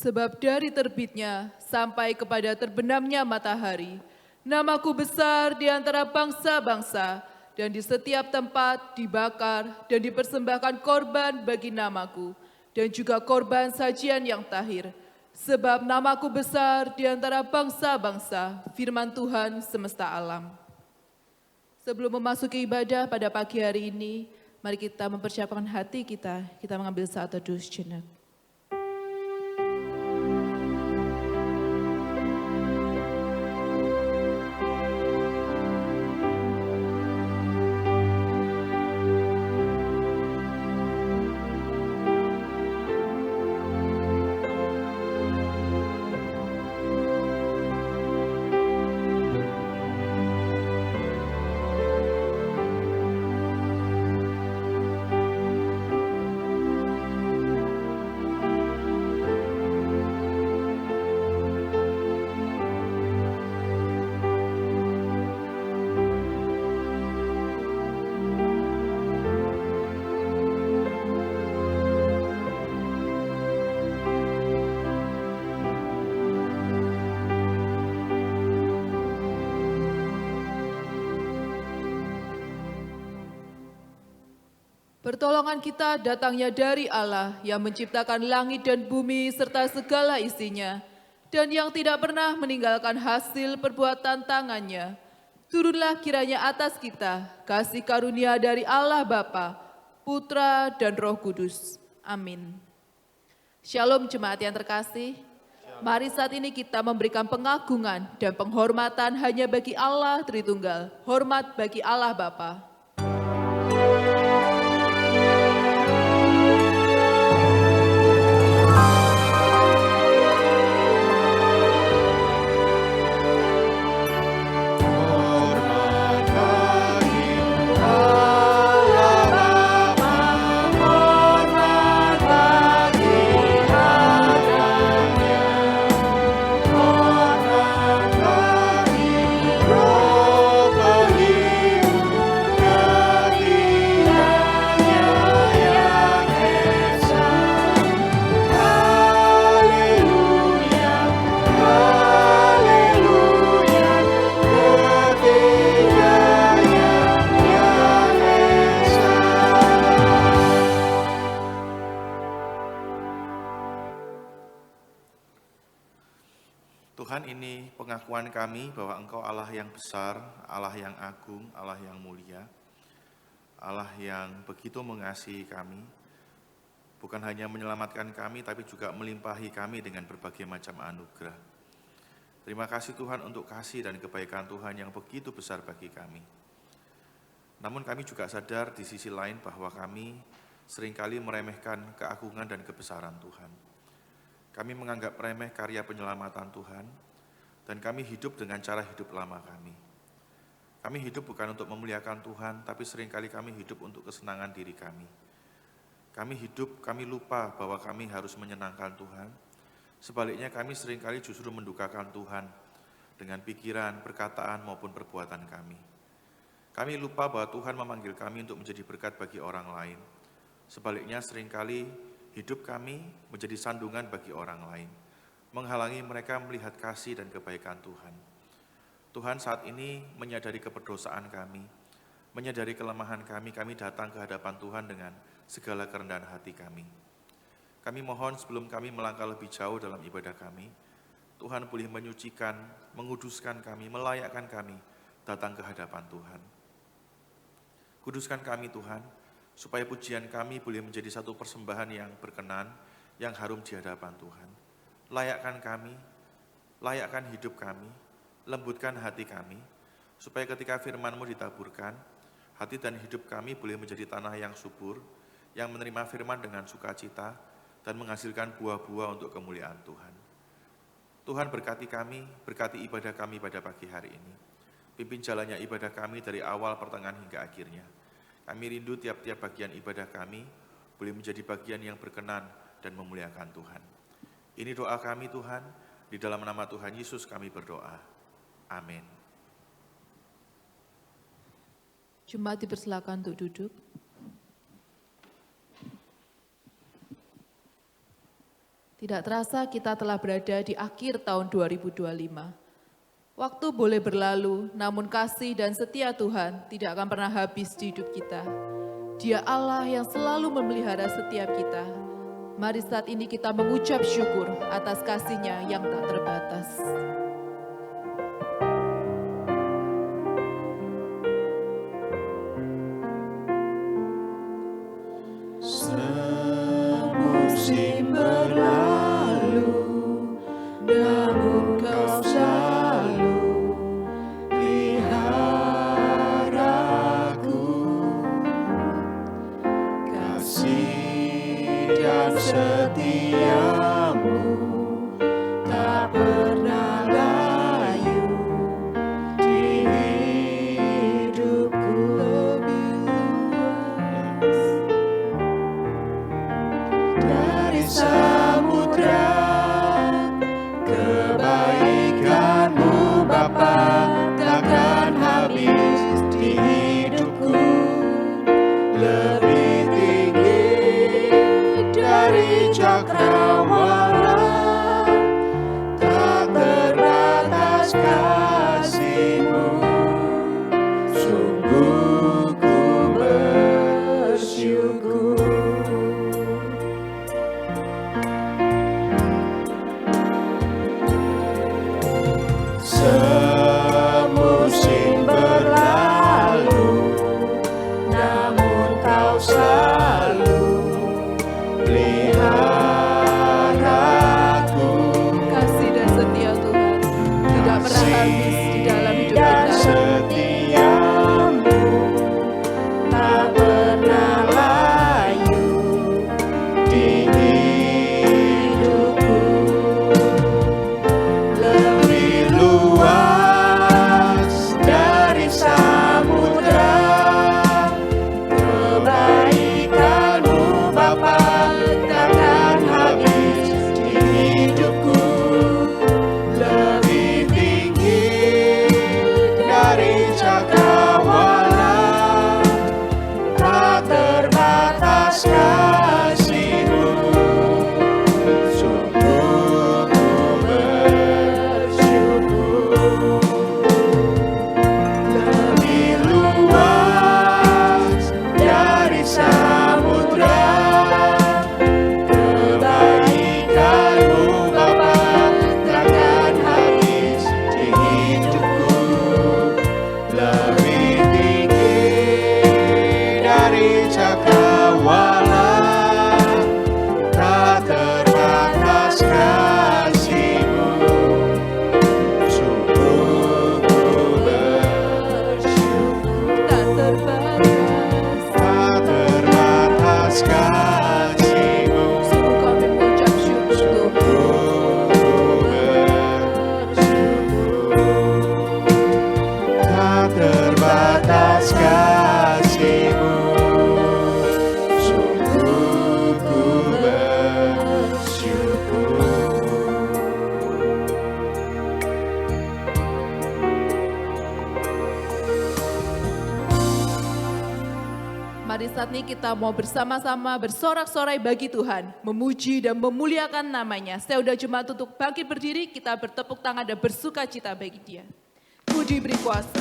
Sebab dari terbitnya sampai kepada terbenamnya matahari, namaku besar di antara bangsa-bangsa, dan di setiap tempat dibakar dan dipersembahkan korban bagi namaku, dan juga korban sajian yang tahir. Sebab namaku besar di antara bangsa-bangsa, firman Tuhan semesta alam. Sebelum memasuki ibadah pada pagi hari ini, mari kita mempersiapkan hati kita mengambil saat teduh sejenak. Pertolongan kita datangnya dari Allah yang menciptakan langit dan bumi serta segala isinya, dan yang tidak pernah meninggalkan hasil perbuatan tangannya. Turunlah kiranya atas kita kasih karunia dari Allah Bapa, Putra, dan Roh Kudus. Amin. Shalom jemaat yang terkasih. Mari saat ini kita memberikan pengagungan dan penghormatan hanya bagi Allah Tritunggal. Hormat bagi Allah Bapa. Tuhan, ini pengakuan kami bahwa Engkau Allah yang besar, Allah yang agung, Allah yang mulia, Allah yang begitu mengasihi kami, bukan hanya menyelamatkan kami, tapi juga melimpahi kami dengan berbagai macam anugerah. Terima kasih Tuhan untuk kasih dan kebaikan Tuhan yang begitu besar bagi kami. Namun kami juga sadar di sisi lain bahwa kami seringkali meremehkan keagungan dan kebesaran Tuhan. Kami menganggap remeh karya penyelamatan Tuhan, dan kami hidup dengan cara hidup lama kami. Kami hidup bukan untuk memuliakan Tuhan, tapi seringkali kami hidup untuk kesenangan diri kami. Kami lupa bahwa kami harus menyenangkan Tuhan. Sebaliknya kami seringkali justru mendukakan Tuhan dengan pikiran, perkataan, maupun perbuatan kami. Kami lupa bahwa Tuhan memanggil kami untuk menjadi berkat bagi orang lain. Sebaliknya seringkali hidup kami menjadi sandungan bagi orang lain, menghalangi mereka melihat kasih dan kebaikan Tuhan. Tuhan, saat ini menyadari keberdosaan kami, menyadari kelemahan kami datang ke hadapan Tuhan dengan segala kerendahan hati kami. Kami mohon sebelum kami melangkah lebih jauh dalam ibadah kami, Tuhan boleh menyucikan, menguduskan kami, melayakkan kami datang ke hadapan Tuhan. Kuduskan kami Tuhan, supaya pujian kami boleh menjadi satu persembahan yang berkenan, yang harum di hadapan Tuhan. Layakkan kami, layakkan hidup kami, lembutkan hati kami, supaya ketika firman-Mu ditaburkan, hati dan hidup kami boleh menjadi tanah yang subur, yang menerima firman dengan sukacita, dan menghasilkan buah-buah untuk kemuliaan Tuhan. Tuhan berkati kami, berkati ibadah kami pada pagi hari ini. Pimpin jalannya ibadah kami dari awal, pertengahan, hingga akhirnya. Kami rindu tiap-tiap bagian ibadah kami boleh menjadi bagian yang berkenan dan memuliakan Tuhan. Ini doa kami Tuhan, di dalam nama Tuhan Yesus kami berdoa. Amin. Jemaat dipersilakan untuk duduk. Tidak terasa kita telah berada di akhir tahun 2025. Waktu boleh berlalu, namun kasih dan setia Tuhan tidak akan pernah habis di hidup kita. Dia Allah yang selalu memelihara setiap kita. Mari saat ini kita mengucap syukur atas kasih-Nya yang tak terbatas. Semusim berlalu, namun Kau selalu pelihara aku. Kasih dan setiamu tak pernah layu di hidupku. Dari samudra, kebaikan-Mu Bapa takkan habis di hidupku. Lebih tinggi dari cakrawala, tak terbatas kasih-Mu. Sungguh ku bersyukur. Semusim berlalu, namun Kau selalu pelihara aku. Kasih dan setia Tuhan tidak pernah habis di dalam hidup Dan kita. setiamu tak pernah layu di hidupku. Lebih luas dari samudra, kebaikan-Mu Bapa takkan habis di hidupku. Lebih tinggi dari cakrawala, tak terbatas kasih-Mu. Sungguh ku bersyukur. Lebih luas dari samudra, kebaikan-Mu Bapa takkan habis di hidupku. Lebih tinggi dari cakrawala, tak terbatas kasih-Mu. Sungguh ku bersyukur. Tak terbatas. Tak terbatas kasih-Mu. Sungguh kami mengucap syukur Tuhan. Tak terbatas kasih-Mu. Sungguh ku bersyukur. Mari saat ini kita mau bersama-sama bersorak-sorai bagi Tuhan, memuji dan memuliakan namanya. Saya udah jemaat untuk bangkit berdiri, kita bertepuk tangan dan bersuka cita bagi Dia. Ku diberi kuasa.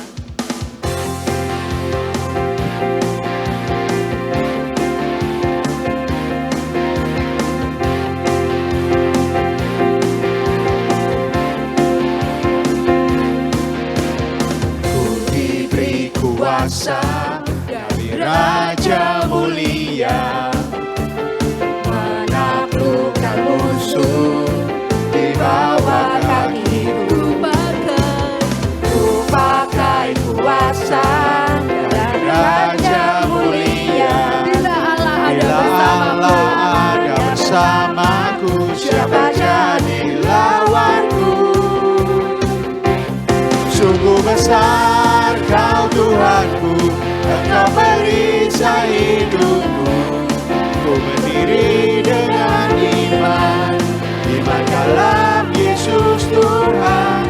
Ku diberi kuasa dari Raja mulia, menaklukkan musuh di bawah kakiku. Ku pakai kuasa dari Raja mulia. Bila Allah ada Bila bersamaku, Allah ada bersamaku, siapa jadi lawanku? Sungguh besar Kau Tuhanku, Engkau perisai hidupku. Ku berdiri dengan iman dalam Yesus Tuhan.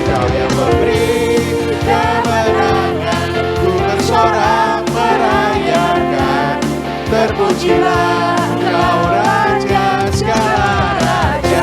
Kau yang memberi kemenangan, ku bersorak merayakan. Terpujilah Kau Raja segala raja.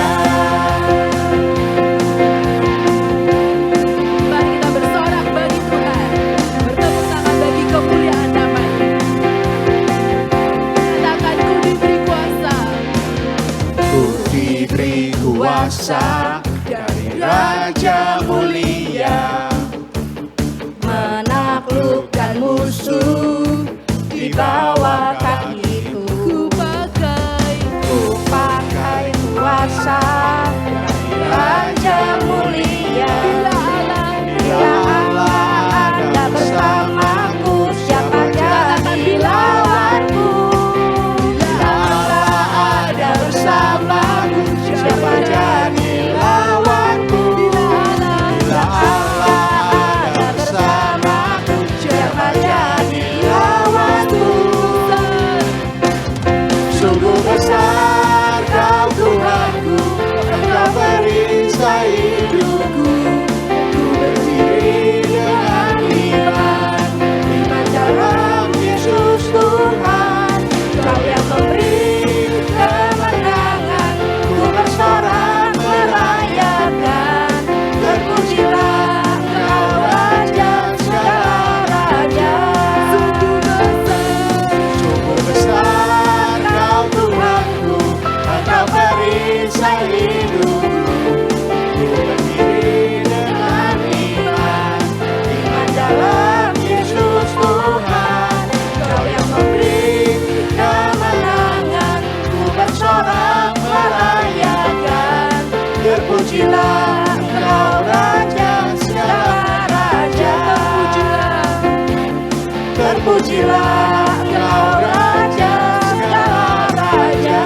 Terpujilah Engkau Raja segala raja.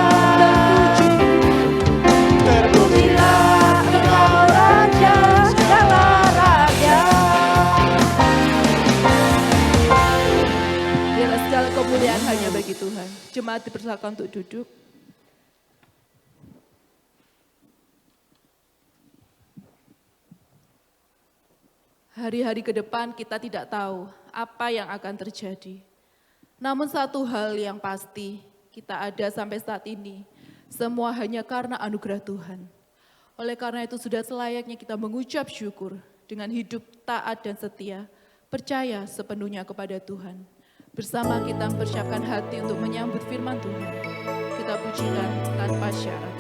Terpujilah Engkau Raja segala raja. Biarlah segala kemuliaan hanya bagi Tuhan. Jemaat dipersilakan untuk duduk. Hari-hari ke depan kita tidak tahu apa yang akan terjadi. Namun satu hal yang pasti, kita ada sampai saat ini, semua hanya karena anugerah Tuhan. Oleh karena itu sudah selayaknya kita mengucap syukur dengan hidup taat dan setia, percaya sepenuhnya kepada Tuhan. Bersama kita mempersiapkan hati untuk menyambut firman Tuhan. Kita pujikan tanpa syarat.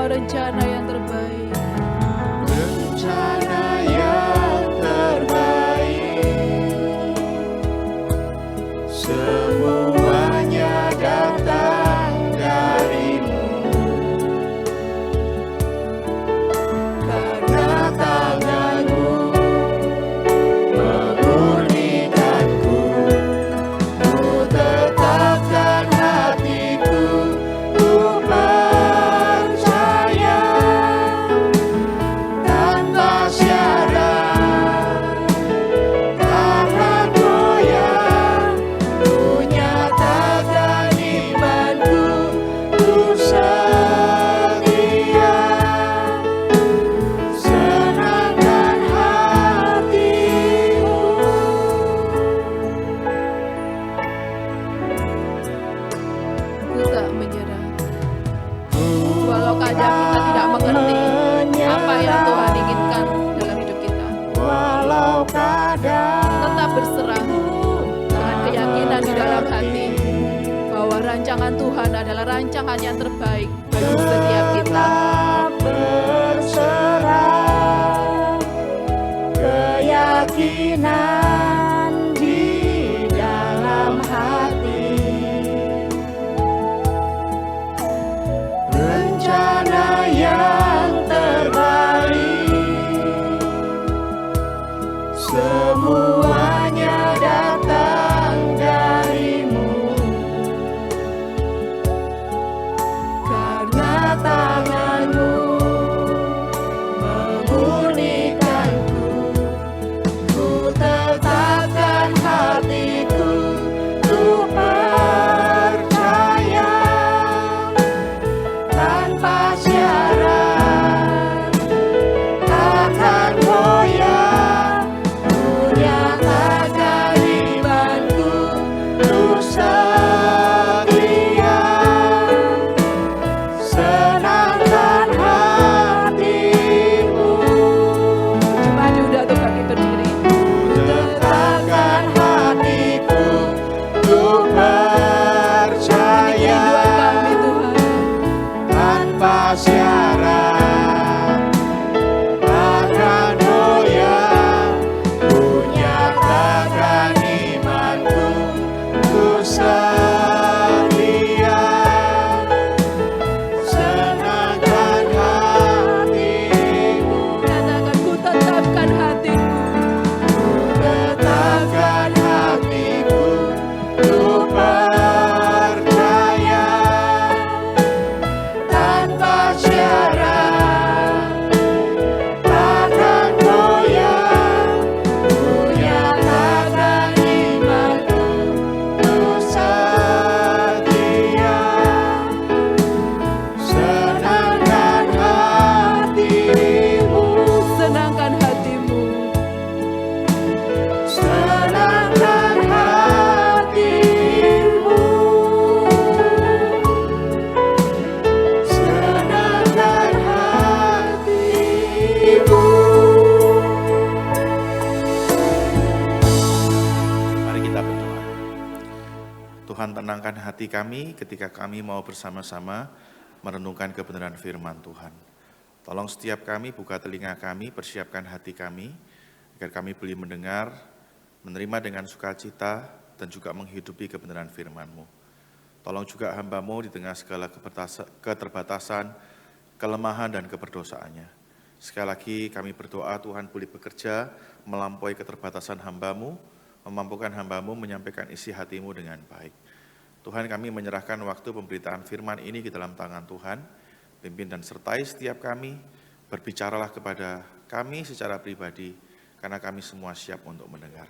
Rencana yang terbaik, rencana yang terbaik, semuanya datang darimu, karena tanganmu memurnikanku, ku tetapkan hatiku, ku rancangan Tuhan adalah rancangan yang terbaik bagi setiap kita. Berserah, keyakinan di dalam hati, rencana yang terbaik, semuanya datang darimu, karena tangan hati kami ketika kami mau bersama-sama merenungkan kebenaran firman Tuhan. Tolong setiap kami buka telinga kami, persiapkan hati kami, agar kami boleh mendengar, menerima dengan sukacita, dan juga menghidupi kebenaran firman-Mu. Tolong juga hamba-Mu di tengah segala keterbatasan, kelemahan, dan keberdosaannya. Sekali lagi kami berdoa Tuhan boleh bekerja melampaui keterbatasan hamba-Mu, memampukan hamba-Mu menyampaikan isi hati-Mu dengan baik. Tuhan, kami menyerahkan waktu pemberitaan firman ini ke dalam tangan Tuhan, pimpin dan sertai setiap kami, berbicaralah kepada kami secara pribadi, karena kami semua siap untuk mendengar.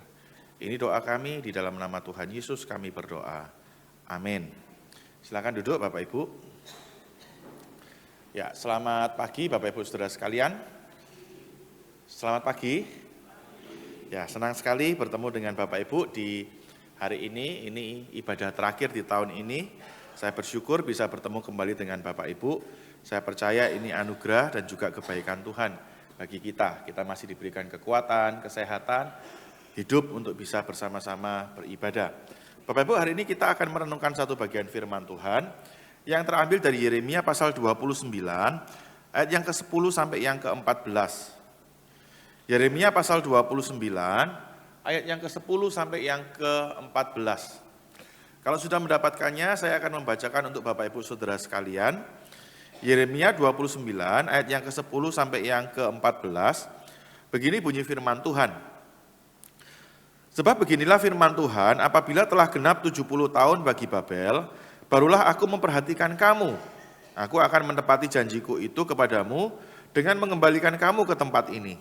Ini doa kami, di dalam nama Tuhan Yesus kami berdoa. Amin. Silakan duduk Bapak Ibu. Ya, selamat pagi Bapak Ibu Saudara sekalian. Selamat pagi. Ya, senang sekali bertemu dengan Bapak Ibu di hari ini ibadah terakhir di tahun ini. Saya bersyukur bisa bertemu kembali dengan Bapak Ibu. Saya percaya ini anugerah dan juga kebaikan Tuhan bagi kita. Kita masih diberikan kekuatan, kesehatan, hidup untuk bisa bersama-sama beribadah. Bapak Ibu, hari ini kita akan merenungkan satu bagian firman Tuhan yang terambil dari Yeremia pasal 29 ayat yang ke-10 sampai yang ke-14. Yeremia pasal 29 ayat yang ke-10 sampai yang ke-14. Kalau sudah mendapatkannya, saya akan membacakan untuk Bapak Ibu Saudara sekalian. Yeremia 29 ayat yang ke-10 sampai yang ke-14. Begini bunyi firman Tuhan. Sebab beginilah firman Tuhan, apabila telah genap 70 tahun bagi Babel, barulah aku memperhatikan kamu. Aku akan menepati janjiku itu kepadamu dengan mengembalikan kamu ke tempat ini.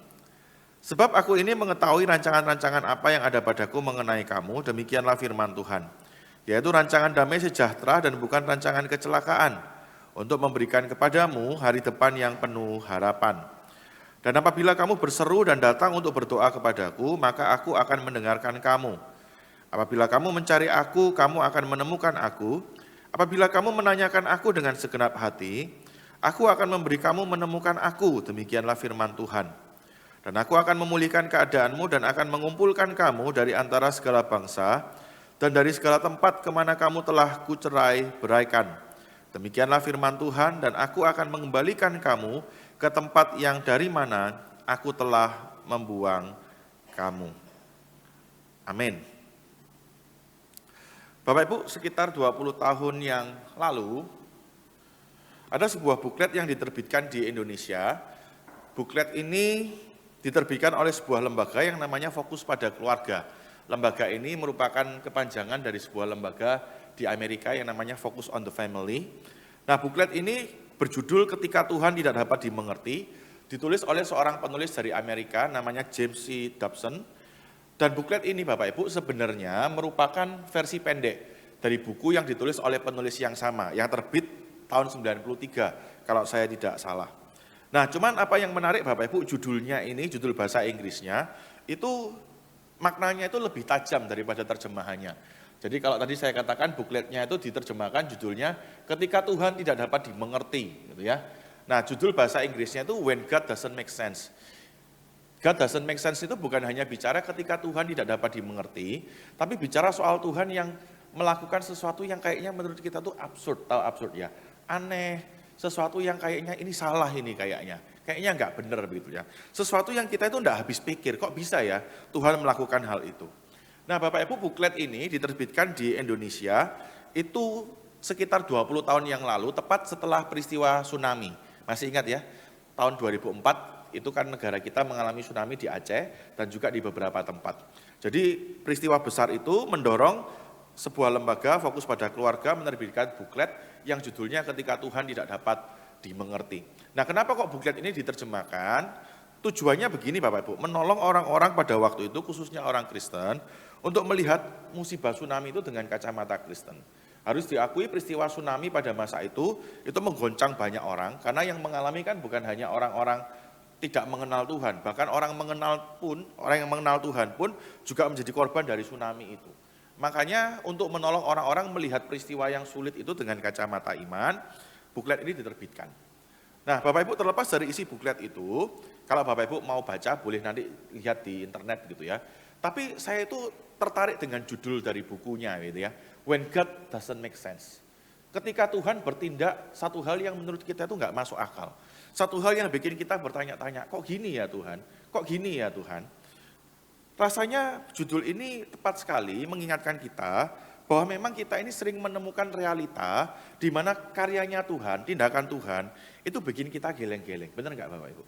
Sebab aku ini mengetahui rancangan-rancangan apa yang ada padaku mengenai kamu, demikianlah firman Tuhan. Yaitu rancangan damai sejahtera dan bukan rancangan kecelakaan, untuk memberikan kepadamu hari depan yang penuh harapan. Dan apabila kamu berseru dan datang untuk berdoa kepadaku, maka aku akan mendengarkan kamu. Apabila kamu mencari aku, kamu akan menemukan aku. Apabila kamu menanyakan aku dengan segenap hati, aku akan memberi kamu menemukan aku, demikianlah firman Tuhan. Dan aku akan memulihkan keadaanmu dan akan mengumpulkan kamu dari antara segala bangsa, dan dari segala tempat kemana kamu telah kucerai beraikan. Demikianlah firman Tuhan, dan aku akan mengembalikan kamu ke tempat yang dari mana aku telah membuang kamu. Amin. Bapak Ibu, sekitar 20 tahun yang lalu, ada sebuah buklet yang diterbitkan di Indonesia. Buklet ini diterbitkan oleh sebuah lembaga yang namanya Fokus pada Keluarga. Lembaga ini merupakan kepanjangan dari sebuah lembaga di Amerika yang namanya Focus on the Family. Nah, buklet ini berjudul Ketika Tuhan Tidak Dapat Dimengerti, ditulis oleh seorang penulis dari Amerika namanya James C. Dobson. Dan buklet ini Bapak Ibu sebenarnya merupakan versi pendek dari buku yang ditulis oleh penulis yang sama, yang terbit tahun 93, kalau saya tidak salah. Nah, cuman apa yang menarik Bapak Ibu, judulnya ini, judul bahasa Inggrisnya, itu maknanya itu lebih tajam daripada terjemahannya. Jadi kalau tadi saya katakan bukletnya itu diterjemahkan judulnya Ketika Tuhan Tidak Dapat Dimengerti, gitu ya. Nah, judul bahasa Inggrisnya itu When God Doesn't Make Sense. God doesn't make sense itu bukan hanya bicara ketika Tuhan tidak dapat dimengerti, tapi bicara soal Tuhan yang melakukan sesuatu yang kayaknya menurut kita tuh absurd, tahu absurd ya, aneh, sesuatu yang kayaknya ini salah ini kayaknya enggak benar begitu ya. Sesuatu yang kita itu enggak habis pikir, kok bisa ya Tuhan melakukan hal itu. Nah, Bapak Ibu, buklet ini diterbitkan di Indonesia itu sekitar 20 tahun yang lalu, tepat setelah peristiwa tsunami. Masih ingat ya, tahun 2004 itu kan negara kita mengalami tsunami di Aceh dan juga di beberapa tempat. Jadi peristiwa besar itu mendorong sebuah lembaga Fokus pada Keluarga menerbitkan buklet yang judulnya Ketika Tuhan Tidak Dapat Dimengerti. Nah, kenapa kok buklet ini diterjemahkan? Tujuannya begini Bapak Ibu, menolong orang-orang pada waktu itu, khususnya orang Kristen, untuk melihat musibah tsunami itu dengan kacamata Kristen. Harus diakui peristiwa tsunami pada masa itu menggoncang banyak orang, karena yang mengalami kan bukan hanya orang-orang tidak mengenal Tuhan, bahkan orang yang mengenal Tuhan pun juga menjadi korban dari tsunami itu. Makanya untuk menolong orang-orang melihat peristiwa yang sulit itu dengan kacamata iman, buklet ini diterbitkan. Nah, Bapak Ibu, terlepas dari isi buklet itu, kalau Bapak Ibu mau baca boleh nanti lihat di internet gitu ya. Tapi saya itu tertarik dengan judul dari bukunya gitu ya. When God doesn't make sense. Ketika Tuhan bertindak satu hal yang menurut kita itu nggak masuk akal. Satu hal yang bikin kita bertanya-tanya, kok gini ya Tuhan? Kok gini ya Tuhan? Rasanya judul ini tepat sekali mengingatkan kita bahwa memang kita ini sering menemukan realita di mana karyanya Tuhan, tindakan Tuhan, itu bikin kita geleng-geleng. Benar nggak Bapak Ibu?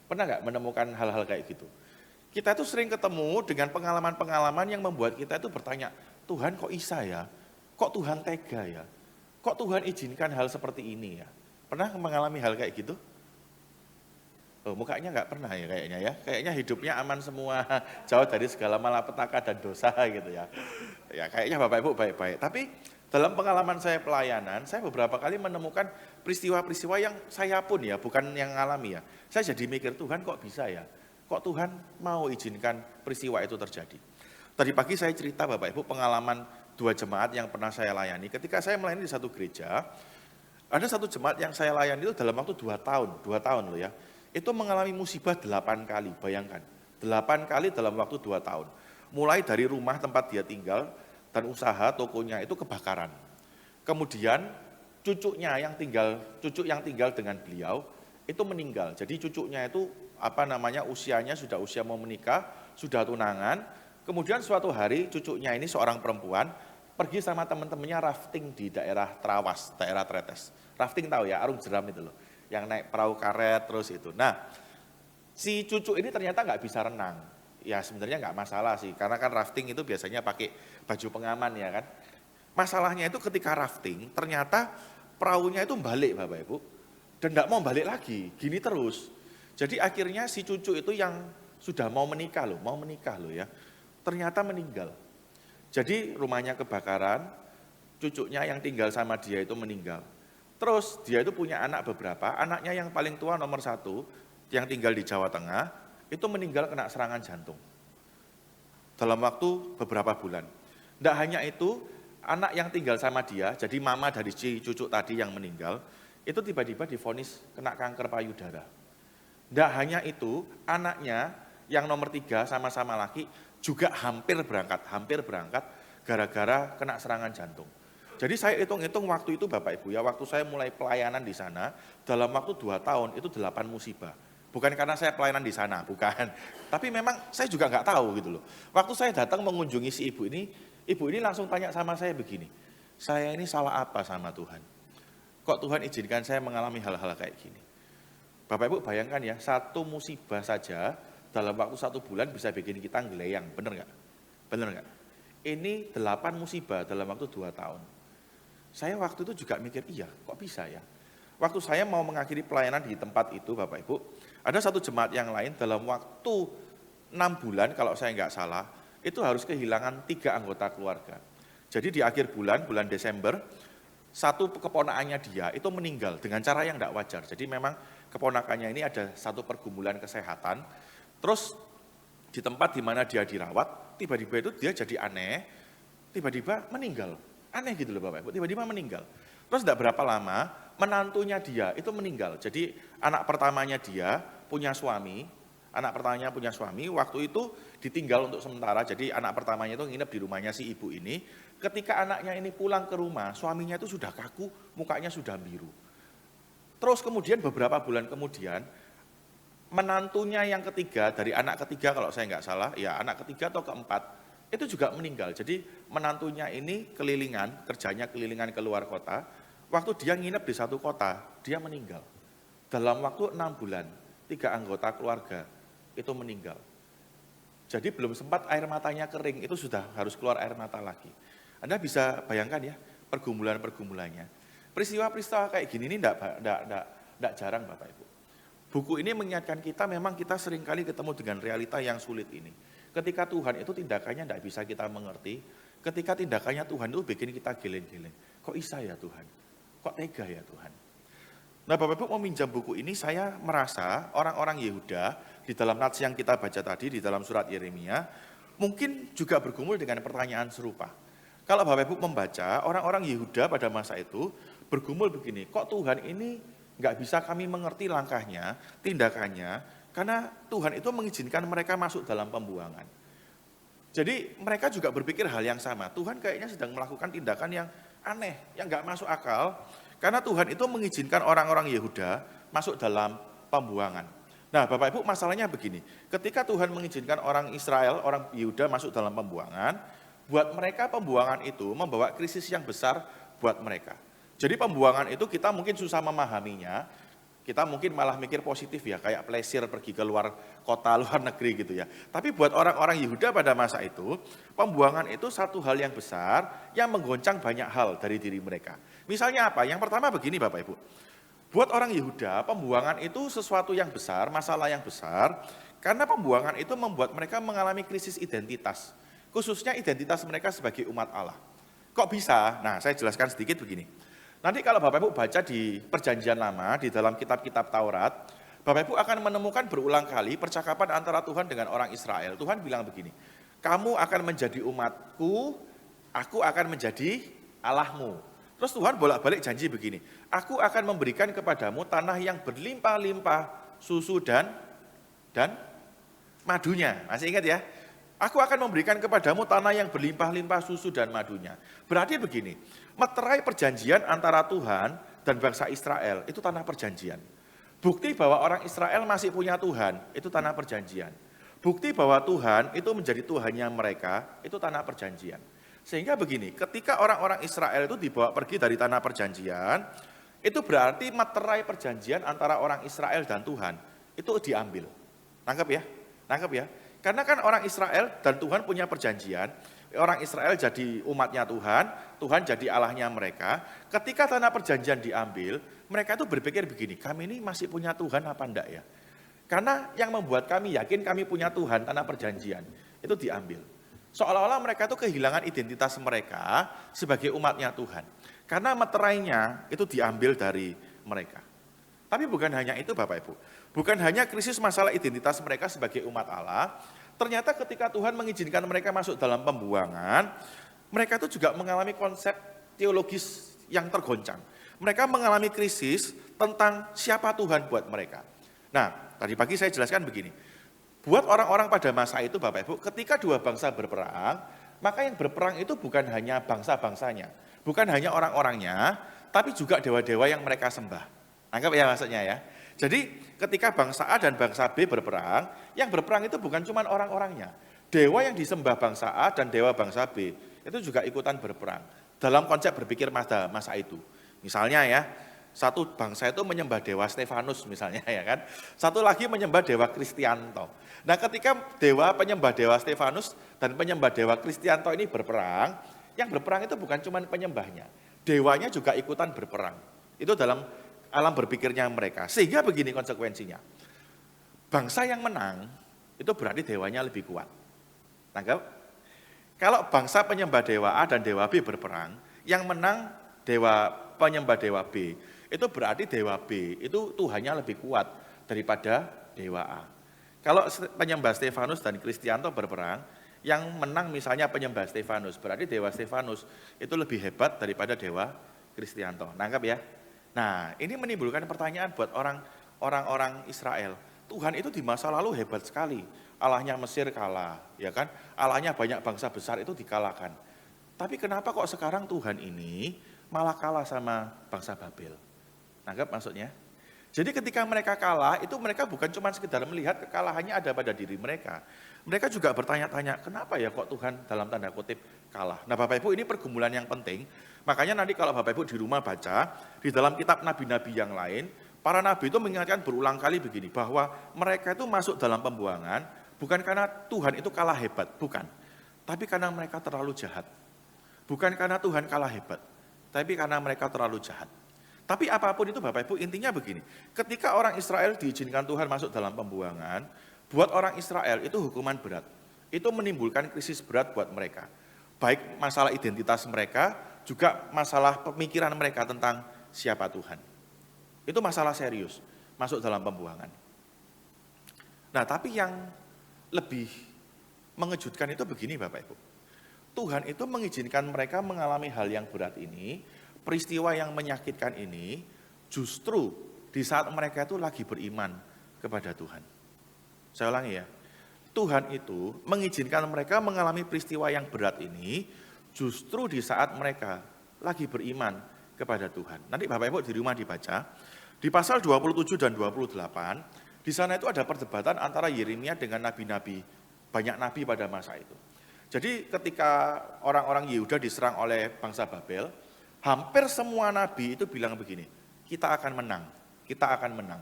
Pernah nggak menemukan hal-hal kayak gitu? Kita itu sering ketemu dengan pengalaman-pengalaman yang membuat kita itu bertanya, Tuhan kok bisa ya? Kok Tuhan tega ya? Kok Tuhan izinkan hal seperti ini ya? Pernah mengalami hal kayak gitu? Oh, mukanya nggak pernah ya kayaknya ya. Kayaknya hidupnya aman semua, jauh dari segala malapetaka dan dosa gitu ya. Ya kayaknya Bapak Ibu baik-baik. Tapi dalam pengalaman saya pelayanan, saya beberapa kali menemukan peristiwa-peristiwa yang saya pun ya, bukan yang alami ya. Saya jadi mikir, Tuhan kok bisa ya? Kok Tuhan mau izinkan peristiwa itu terjadi? Tadi pagi saya cerita Bapak Ibu pengalaman 2 jemaat yang pernah saya layani. Ketika saya melayani di satu gereja, ada satu jemaat yang saya layani itu dalam waktu 2 tahun loh ya. Itu mengalami musibah 8 kali, bayangkan. 8 kali dalam waktu 2 tahun. Mulai dari rumah tempat dia tinggal dan usaha tokonya itu kebakaran. Kemudian cucu yang tinggal dengan beliau itu meninggal. Jadi cucunya itu usianya sudah usia mau menikah, sudah tunangan. Kemudian suatu hari cucunya ini seorang perempuan pergi sama teman-temannya rafting di daerah Trawas, daerah Tretes. Rafting tahu ya, arung jeram itu loh. Yang naik perahu karet terus itu. Nah, si cucu ini ternyata nggak bisa renang. Ya sebenarnya nggak masalah sih, karena kan rafting itu biasanya pakai baju pengaman ya kan. Masalahnya itu ketika rafting, ternyata perahunya itu balik Bapak Ibu. Dan nggak mau balik lagi, gini terus. Jadi akhirnya si cucu itu yang sudah mau menikah loh ya. Ternyata meninggal. Jadi rumahnya kebakaran, cucunya yang tinggal sama dia itu meninggal. Terus dia itu punya anak beberapa, anaknya yang paling tua nomor 1, yang tinggal di Jawa Tengah, itu meninggal kena serangan jantung. Dalam waktu beberapa bulan. Tidak hanya itu, anak yang tinggal sama dia, jadi mama dari si cucu tadi yang meninggal, itu tiba-tiba divonis kena kanker payudara. Tidak hanya itu, anaknya yang nomor 3 sama-sama laki, juga hampir berangkat gara-gara kena serangan jantung. Jadi saya hitung-hitung waktu itu Bapak Ibu ya, waktu saya mulai pelayanan di sana, dalam waktu 2 tahun itu 8 musibah. Bukan karena saya pelayanan di sana, bukan. Tapi memang saya juga nggak tahu gitu loh. Waktu saya datang mengunjungi si ibu ini langsung tanya sama saya begini, saya ini salah apa sama Tuhan? Kok Tuhan izinkan saya mengalami hal-hal kayak gini? Bapak Ibu bayangkan ya, 1 musibah saja dalam waktu 1 bulan bisa bikin kita ngeleyang, bener nggak? Bener nggak? Ini 8 musibah dalam waktu 2 tahun. Saya waktu itu juga mikir, iya kok bisa ya? Waktu saya mau mengakhiri pelayanan di tempat itu Bapak Ibu, ada satu jemaat yang lain dalam waktu 6 bulan kalau saya nggak salah, itu harus kehilangan 3 anggota keluarga. Jadi di akhir bulan Desember, 1 keponakannya dia itu meninggal dengan cara yang nggak wajar. Jadi memang keponakannya ini ada 1 pergumulan kesehatan, terus di tempat di mana dia dirawat, tiba-tiba itu dia jadi aneh, tiba-tiba meninggal. Aneh gitu loh Bapak Ibu, tiba-tiba meninggal. Terus tidak berapa lama, menantunya dia itu meninggal. Jadi anak pertamanya dia punya suami, waktu itu ditinggal untuk sementara. Jadi anak pertamanya itu nginep di rumahnya si ibu ini. Ketika anaknya ini pulang ke rumah, suaminya itu sudah kaku, mukanya sudah biru. Terus kemudian beberapa bulan kemudian, menantunya yang ketiga, dari anak ketiga kalau saya nggak salah, ya anak ketiga atau keempat, itu juga meninggal. Jadi menantunya ini kerjanya kelilingan ke luar kota. Waktu dia nginep di satu kota, dia meninggal. Dalam waktu 6 bulan, 3 anggota keluarga itu meninggal. Jadi belum sempat air matanya kering, itu sudah harus keluar air mata lagi. Anda bisa bayangkan ya, pergumulan-pergumulannya. Peristiwa-peristiwa kayak gini ini tidak jarang Bapak Ibu. Buku ini mengingatkan kita, memang kita seringkali ketemu dengan realita yang sulit ini. Ketika Tuhan itu tindakannya tidak bisa kita mengerti, ketika tindakannya Tuhan itu bikin kita geleng-geleng. Kok bisa ya Tuhan? Kok tega ya Tuhan? Nah Bapak Ibu meminjam buku ini, saya merasa orang-orang Yehuda di dalam nats yang kita baca tadi, di dalam surat Yeremia, mungkin juga bergumul dengan pertanyaan serupa. Kalau Bapak Ibu membaca, orang-orang Yehuda pada masa itu bergumul begini, kok Tuhan ini nggak bisa kami mengerti langkahnya, tindakannya, karena Tuhan itu mengizinkan mereka masuk dalam pembuangan. Jadi mereka juga berpikir hal yang sama. Tuhan kayaknya sedang melakukan tindakan yang aneh, yang nggak masuk akal. Karena Tuhan itu mengizinkan orang-orang Yehuda masuk dalam pembuangan. Nah Bapak Ibu masalahnya begini. Ketika Tuhan mengizinkan orang Israel, orang Yehuda masuk dalam pembuangan, buat mereka pembuangan itu membawa krisis yang besar buat mereka. Jadi pembuangan itu kita mungkin susah memahaminya. Kita mungkin malah mikir positif ya, kayak plesir pergi ke luar kota, luar negeri gitu ya. Tapi buat orang-orang Yehuda pada masa itu, pembuangan itu satu hal yang besar yang menggoncang banyak hal dari diri mereka. Misalnya apa? Yang pertama begini Bapak Ibu. Buat orang Yehuda, pembuangan itu sesuatu yang besar, masalah yang besar, karena pembuangan itu membuat mereka mengalami krisis identitas. Khususnya identitas mereka sebagai umat Allah. Kok bisa? Nah, saya jelaskan sedikit begini. Nanti kalau Bapak Ibu baca di Perjanjian Lama, di dalam kitab-kitab Taurat, Bapak Ibu akan menemukan berulang kali percakapan antara Tuhan dengan orang Israel. Tuhan bilang begini, kamu akan menjadi umatku, aku akan menjadi Allahmu. Terus Tuhan bolak-balik janji begini, aku akan memberikan kepadamu tanah yang berlimpah-limpah susu dan madunya. Masih ingat ya? Aku akan memberikan kepadamu tanah yang berlimpah-limpah susu dan madunya. Berarti begini, meterai perjanjian antara Tuhan dan bangsa Israel, itu tanah perjanjian. Bukti bahwa orang Israel masih punya Tuhan, itu tanah perjanjian. Bukti bahwa Tuhan itu menjadi Tuhannya mereka, itu tanah perjanjian. Sehingga begini, ketika orang-orang Israel itu dibawa pergi dari tanah perjanjian, itu berarti meterai perjanjian antara orang Israel dan Tuhan, itu diambil. Nangkep ya? Nangkep ya? Karena kan orang Israel dan Tuhan punya perjanjian, orang Israel jadi umatnya Tuhan, Tuhan jadi Allahnya mereka. Ketika tanah perjanjian diambil, mereka itu berpikir begini, kami ini masih punya Tuhan apa enggak ya? Karena yang membuat kami yakin kami punya Tuhan, tanah perjanjian, itu diambil. Seolah-olah mereka itu kehilangan identitas mereka sebagai umatnya Tuhan. Karena meterainya itu diambil dari mereka. Tapi bukan hanya itu Bapak Ibu. Bukan hanya krisis masalah identitas mereka sebagai umat Allah, ternyata ketika Tuhan mengizinkan mereka masuk dalam pembuangan, mereka itu juga mengalami konsep teologis yang tergoncang. Mereka mengalami krisis tentang siapa Tuhan buat mereka. Nah, tadi pagi saya jelaskan begini. Buat orang-orang pada masa itu Bapak Ibu, ketika dua bangsa berperang, maka yang berperang itu bukan hanya bangsa-bangsanya, bukan hanya orang-orangnya, tapi juga dewa-dewa yang mereka sembah. Anggap ya maksudnya ya. Jadi ketika bangsa A dan bangsa B berperang, yang berperang itu bukan cuma orang-orangnya. Dewa yang disembah bangsa A dan dewa bangsa B itu juga ikutan berperang. Dalam konsep berpikir masa itu. Misalnya ya, satu bangsa itu menyembah dewa Stefanus misalnya ya kan. Satu lagi menyembah dewa Kristianto. Nah ketika dewa penyembah dewa Stefanus dan penyembah dewa Kristianto ini berperang, yang berperang itu bukan cuma penyembahnya. Dewanya juga ikutan berperang. Itu dalam alam berpikirnya mereka. Sehingga begini konsekuensinya. Bangsa yang menang, itu berarti dewanya lebih kuat. Tangkap? Kalau bangsa penyembah dewa A dan dewa B berperang, yang menang penyembah dewa B, itu berarti dewa B itu Tuhannya lebih kuat daripada dewa A. Kalau penyembah Stefanus dan Kristianto berperang, yang menang misalnya penyembah Stefanus, berarti dewa Stefanus itu lebih hebat daripada dewa Kristianto. Nangkap ya? Nah, ini menimbulkan pertanyaan buat orang-orang Israel. Tuhan itu di masa lalu hebat sekali. Allahnya Mesir kalah, ya kan? Allahnya banyak bangsa besar itu dikalahkan. Tapi kenapa kok sekarang Tuhan ini malah kalah sama bangsa Babel? Nanggap maksudnya? Jadi ketika mereka kalah, itu mereka bukan cuma sekedar melihat kekalahannya ada pada diri mereka. Mereka juga bertanya-tanya, kenapa ya kok Tuhan dalam tanda kutip kalah? Nah Bapak Ibu ini pergumulan yang penting. Makanya nanti kalau Bapak Ibu di rumah baca, di dalam kitab nabi-nabi yang lain, para nabi itu mengingatkan berulang kali begini, bahwa mereka itu masuk dalam pembuangan, bukan karena Tuhan itu kalah hebat, bukan. Tapi karena mereka terlalu jahat. Bukan karena Tuhan kalah hebat, tapi karena mereka terlalu jahat. Tapi apapun itu Bapak Ibu, intinya begini, ketika orang Israel diizinkan Tuhan masuk dalam pembuangan, buat orang Israel itu hukuman berat. Itu menimbulkan krisis berat buat mereka. Baik masalah identitas mereka, juga masalah pemikiran mereka tentang siapa Tuhan. Itu masalah serius, masuk dalam pembuangan. Nah tapi yang lebih mengejutkan itu begini Bapak Ibu. Tuhan itu mengizinkan mereka mengalami hal yang berat ini, peristiwa yang menyakitkan ini, justru di saat mereka itu lagi beriman kepada Tuhan. Saya ulangi ya, Tuhan itu mengizinkan mereka mengalami peristiwa yang berat ini justru di saat mereka lagi beriman kepada Tuhan. Nanti Bapak Ibu di rumah dibaca, di pasal 27 dan 28, di sana itu ada perdebatan antara Yeremia dengan nabi-nabi, banyak nabi pada masa itu. Jadi ketika orang-orang Yehuda diserang oleh bangsa Babel, hampir semua nabi itu bilang begini, kita akan menang, kita akan menang.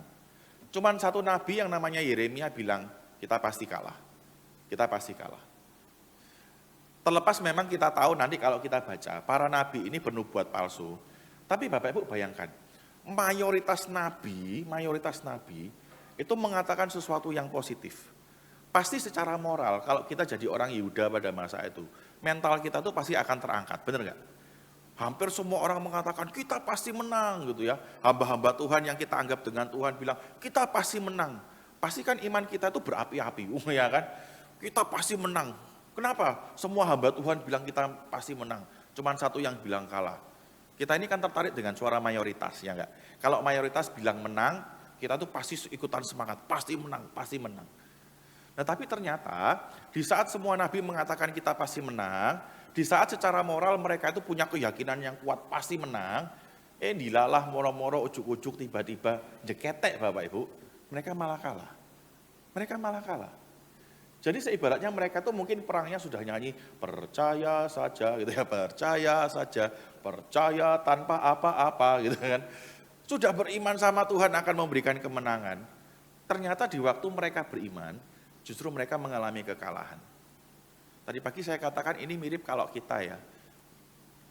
Cuman satu nabi yang namanya Yeremia bilang, kita pasti kalah, kita pasti kalah. Terlepas memang kita tahu nanti kalau kita baca, para nabi ini bernubuat palsu. Tapi Bapak Ibu bayangkan, mayoritas nabi itu mengatakan sesuatu yang positif. Pasti secara moral, kalau kita jadi orang Yehuda pada masa itu, mental kita tuh pasti akan terangkat, benar nggak? Hampir semua orang mengatakan, kita pasti menang gitu ya. Hamba-hamba Tuhan yang kita anggap dengan Tuhan bilang, kita pasti menang. Pasti kan iman kita itu berapi-api, ya kan? Kita pasti menang. Kenapa? Semua hamba Tuhan bilang kita pasti menang. Cuman satu yang bilang kalah. Kita ini kan tertarik dengan suara mayoritas, ya enggak? Kalau mayoritas bilang menang, kita tuh pasti ikutan semangat, pasti menang, pasti menang. Nah tapi ternyata di saat semua nabi mengatakan kita pasti menang, di saat secara moral mereka itu punya keyakinan yang kuat pasti menang, dilalah moro-moro ujuk-ujuk tiba-tiba jeketek Bapak Ibu, mereka malah kalah. Mereka malah kalah. Jadi seibaratnya mereka tuh mungkin perangnya sudah nyanyi percaya saja gitu ya, percaya tanpa apa-apa gitu kan. Sudah beriman sama Tuhan akan memberikan kemenangan. Ternyata di waktu mereka beriman, justru mereka mengalami kekalahan. Tadi pagi saya katakan ini mirip kalau kita ya,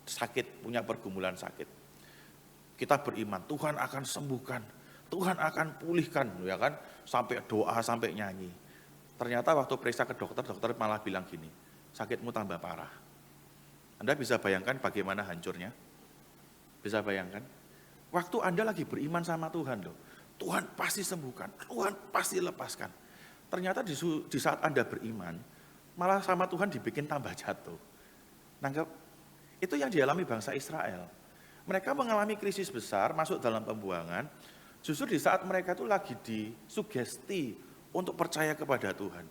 sakit, punya pergumulan sakit. Kita beriman, Tuhan akan sembuhkan, Tuhan akan pulihkan, ya kan, sampai doa, sampai nyanyi. Ternyata waktu periksa ke dokter, dokter malah bilang gini, sakitmu tambah parah. Anda bisa bayangkan bagaimana hancurnya? Bisa bayangkan? Waktu Anda lagi beriman sama Tuhan loh, Tuhan pasti sembuhkan, Tuhan pasti lepaskan. Ternyata di saat Anda beriman, malah sama Tuhan dibikin tambah jatuh. Nanggap, itu yang dialami bangsa Israel. Mereka mengalami krisis besar, masuk dalam pembuangan, justru di saat mereka itu lagi disugesti untuk percaya kepada Tuhan.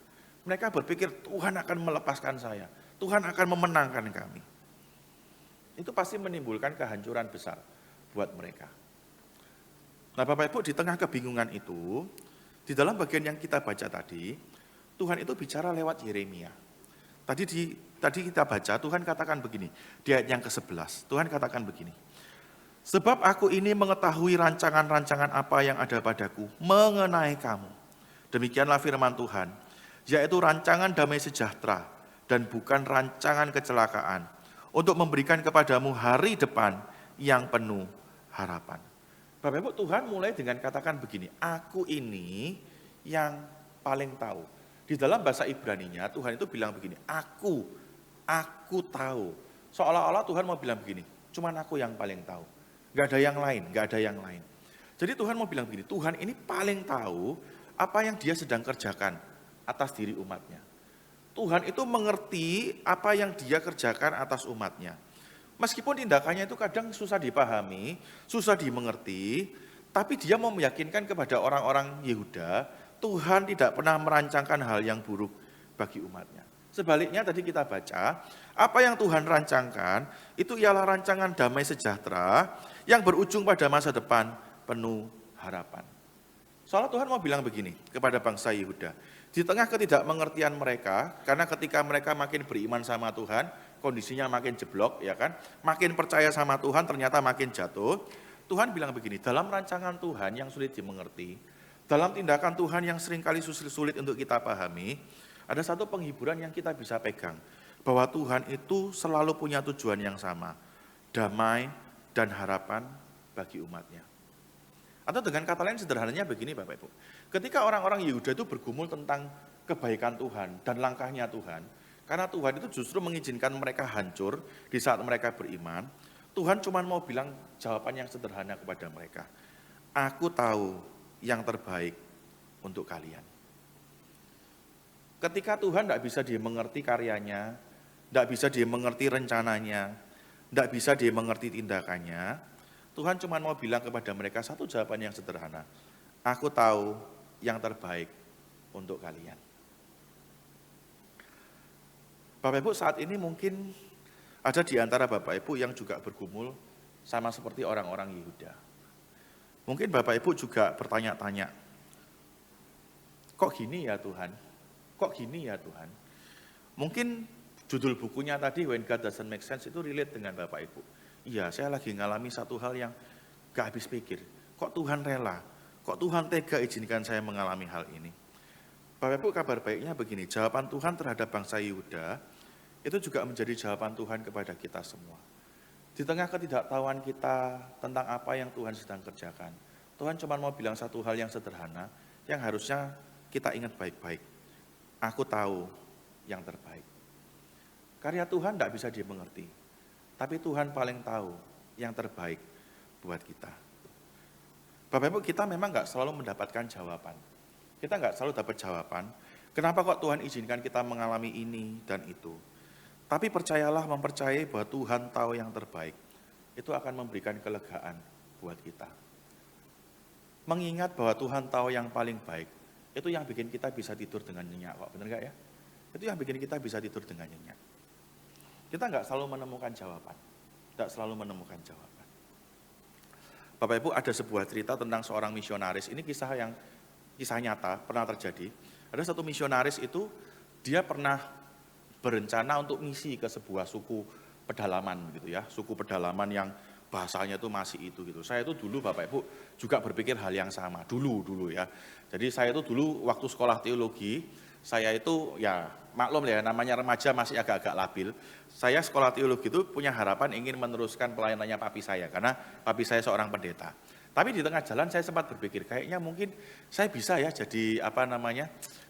Mereka berpikir Tuhan akan melepaskan saya, Tuhan akan memenangkan kami. Itu pasti menimbulkan kehancuran besar buat mereka. Nah Bapak Ibu, di tengah kebingungan itu, di dalam bagian yang kita baca tadi, Tuhan itu bicara lewat Yeremia. Tadi kita baca, Tuhan katakan begini, di ayat yang ke-11, Tuhan katakan begini, sebab aku ini mengetahui rancangan-rancangan apa yang ada padaku mengenai kamu. Demikianlah firman Tuhan, yaitu rancangan damai sejahtera dan bukan rancangan kecelakaan, untuk memberikan kepadamu hari depan yang penuh harapan. Bapak Ibu, Tuhan mulai dengan katakan begini, aku ini yang paling tahu. Di dalam bahasa Ibraninya Tuhan itu bilang begini, aku tahu. Seolah-olah Tuhan mau bilang begini, cuman aku yang paling tahu. Gak ada yang lain, gak ada yang lain. Jadi Tuhan mau bilang begini, Tuhan ini paling tahu apa yang dia sedang kerjakan atas diri umatnya. Tuhan itu mengerti apa yang dia kerjakan atas umatnya. Meskipun tindakannya itu kadang susah dipahami, susah dimengerti, tapi dia mau meyakinkan kepada orang-orang Yehuda, Tuhan tidak pernah merancangkan hal yang buruk bagi umatnya. Sebaliknya tadi kita baca, apa yang Tuhan rancangkan, itu ialah rancangan damai sejahtera yang berujung pada masa depan penuh harapan. Soalnya Tuhan mau bilang begini kepada bangsa Yehuda, di tengah ketidakmengertian mereka, karena ketika mereka makin beriman sama Tuhan, kondisinya makin jeblok, ya kan, makin percaya sama Tuhan, ternyata makin jatuh. Tuhan bilang begini, dalam rancangan Tuhan yang sulit dimengerti, dalam tindakan Tuhan yang seringkali sulit untuk kita pahami, ada satu penghiburan yang kita bisa pegang, bahwa Tuhan itu selalu punya tujuan yang sama, damai dan harapan bagi umatnya. Atau dengan kata lain sederhananya begini Bapak Ibu, ketika orang-orang Yehuda itu bergumul tentang kebaikan Tuhan dan langkahnya Tuhan, karena Tuhan itu justru mengizinkan mereka hancur di saat mereka beriman, Tuhan cuma mau bilang jawaban yang sederhana kepada mereka, aku tahu yang terbaik untuk kalian. Ketika Tuhan tidak bisa dimengerti karyanya, tidak bisa dimengerti rencananya, tidak bisa dimengerti tindakannya, Tuhan cuma mau bilang kepada mereka satu jawaban yang sederhana. Aku tahu yang terbaik untuk kalian. Bapak Ibu, saat ini mungkin ada di antara Bapak Ibu yang juga bergumul sama seperti orang-orang Yehuda. Mungkin Bapak Ibu juga bertanya-tanya, kok gini ya Tuhan? Kok gini ya Tuhan? Mungkin judul bukunya tadi, When God Doesn't Make Sense, itu relate dengan Bapak Ibu. Iya, saya lagi ngalami satu hal yang gak habis pikir. Kok Tuhan rela? Kok Tuhan tega izinkan saya mengalami hal ini? Bapak Ibu, kabar baiknya begini, jawaban Tuhan terhadap bangsa Yehuda itu juga menjadi jawaban Tuhan kepada kita semua. Di tengah ketidaktahuan kita tentang apa yang Tuhan sedang kerjakan, Tuhan cuma mau bilang satu hal yang sederhana, yang harusnya kita ingat baik-baik. Aku tahu yang terbaik. Karya Tuhan tidak bisa dimengerti, tapi Tuhan paling tahu yang terbaik buat kita. Bapak Ibu, kita memang nggak selalu mendapatkan jawaban. Kita nggak selalu dapat jawaban, kenapa kok Tuhan izinkan kita mengalami ini dan itu. Tapi percayalah, mempercayai bahwa Tuhan tahu yang terbaik, itu akan memberikan kelegaan buat kita. Mengingat bahwa Tuhan tahu yang paling baik, itu yang bikin kita bisa tidur dengan nyenyak kok, benar nggak ya? Itu yang bikin kita bisa tidur dengan nyenyak. Kita nggak selalu menemukan jawaban, nggak selalu menemukan jawaban. Bapak Ibu, ada sebuah cerita tentang seorang misionaris, ini kisah nyata, pernah terjadi. Ada satu misionaris itu, dia pernah berencana untuk misi ke sebuah suku pedalaman gitu ya, suku pedalaman yang bahasanya itu masih itu gitu. Saya itu dulu Bapak Ibu juga berpikir hal yang sama, dulu ya. Jadi saya itu dulu waktu sekolah teologi, saya itu ya maklum ya, namanya remaja masih agak-agak labil. Saya sekolah teologi itu punya harapan ingin meneruskan pelayanannya papi saya, karena papi saya seorang pendeta. Tapi di tengah jalan saya sempat berpikir, kayaknya mungkin saya bisa ya jadi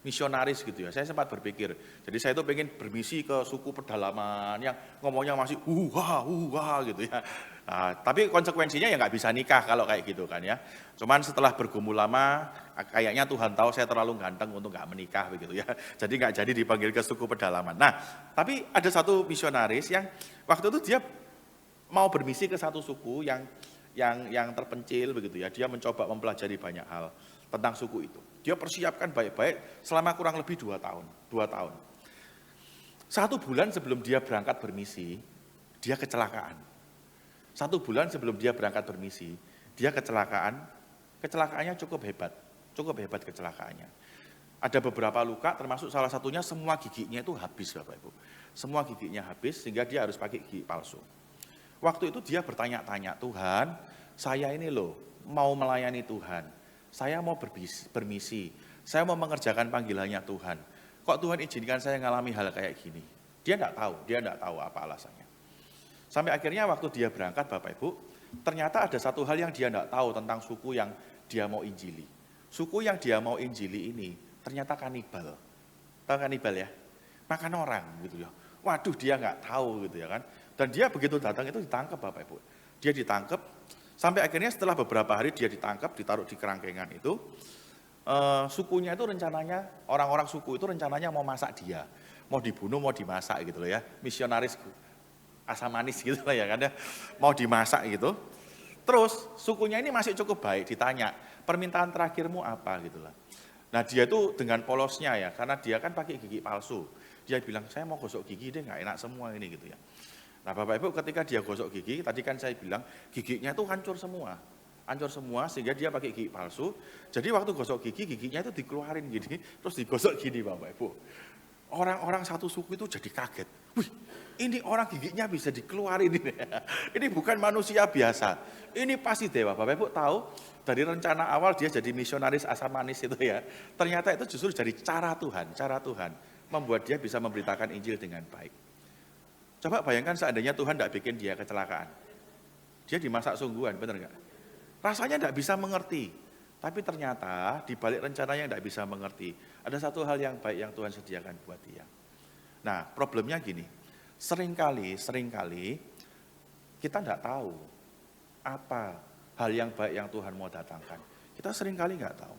misionaris gitu ya. Saya sempat berpikir, jadi saya itu pengen bermisi ke suku pedalaman yang ngomongnya masih huha gitu ya. Nah, tapi konsekuensinya ya nggak bisa nikah kalau kayak gitu kan ya. Cuman setelah bergumul lama, kayaknya Tuhan tahu saya terlalu ganteng untuk nggak menikah begitu ya. Jadi nggak jadi dipanggil ke suku pedalaman. Nah, tapi ada satu misionaris yang waktu itu dia mau bermisi ke satu suku yang terpencil begitu ya. Dia mencoba mempelajari banyak hal tentang suku itu. Dia persiapkan baik-baik selama kurang lebih 2 tahun. 2 tahun. 1 bulan sebelum dia berangkat bermisi, dia kecelakaan. 1 bulan sebelum dia berangkat bermisi, dia kecelakaan. Kecelakaannya cukup hebat kecelakaannya. Ada beberapa luka, termasuk salah satunya semua giginya itu habis Bapak Ibu. Semua giginya habis sehingga dia harus pakai gigi palsu. Waktu itu dia bertanya-tanya, Tuhan, saya ini loh mau melayani Tuhan, saya mau bermisi, saya mau mengerjakan panggilannya Tuhan. Kok Tuhan izinkan saya ngalami hal kayak gini? Dia enggak tahu apa alasannya. Sampai akhirnya waktu dia berangkat Bapak Ibu, ternyata ada satu hal yang dia enggak tahu tentang suku yang dia mau injili. Suku yang dia mau injili ini ternyata kanibal. Tahu kanibal ya? Makan orang gitu ya. Waduh, dia enggak tahu gitu ya kan. Dan dia begitu datang itu ditangkap Bapak Ibu. Dia ditangkap, sampai akhirnya setelah beberapa hari dia ditangkap, ditaruh di kerangkengan itu, sukunya itu rencananya, orang-orang suku itu rencananya mau masak dia. Mau dibunuh, mau dimasak gitu loh ya. Misionaris asam manis gitu lah ya kan ya. Mau dimasak gitu. Terus sukunya ini masih cukup baik, ditanya, permintaan terakhirmu apa gitu lah. Nah dia itu dengan polosnya ya, karena dia kan pakai gigi palsu. Dia bilang, saya mau gosok gigi deh, nggak enak semua ini gitu ya. Nah Bapak Ibu ketika dia gosok gigi, tadi kan saya bilang giginya itu hancur semua sehingga dia pakai gigi palsu. Jadi waktu gosok gigi, giginya itu dikeluarin gini, terus digosok gini Bapak Ibu. Orang-orang satu suku itu jadi kaget. Wih, ini orang giginya bisa dikeluarin ini. Ini bukan manusia biasa, ini pasti dewa. Bapak Ibu tahu dari rencana awal dia jadi misionaris asam manis itu ya. Ternyata itu justru jadi cara Tuhan membuat dia bisa memberitakan Injil dengan baik. Coba bayangkan seandainya Tuhan tidak bikin dia kecelakaan. Dia dimasak sungguhan, benar nggak? Rasanya tidak bisa mengerti. Tapi ternyata di balik rencananya tidak bisa mengerti. Ada satu hal yang baik yang Tuhan sediakan buat dia. Nah problemnya gini, seringkali kita tidak tahu apa hal yang baik yang Tuhan mau datangkan. Kita seringkali nggak tahu.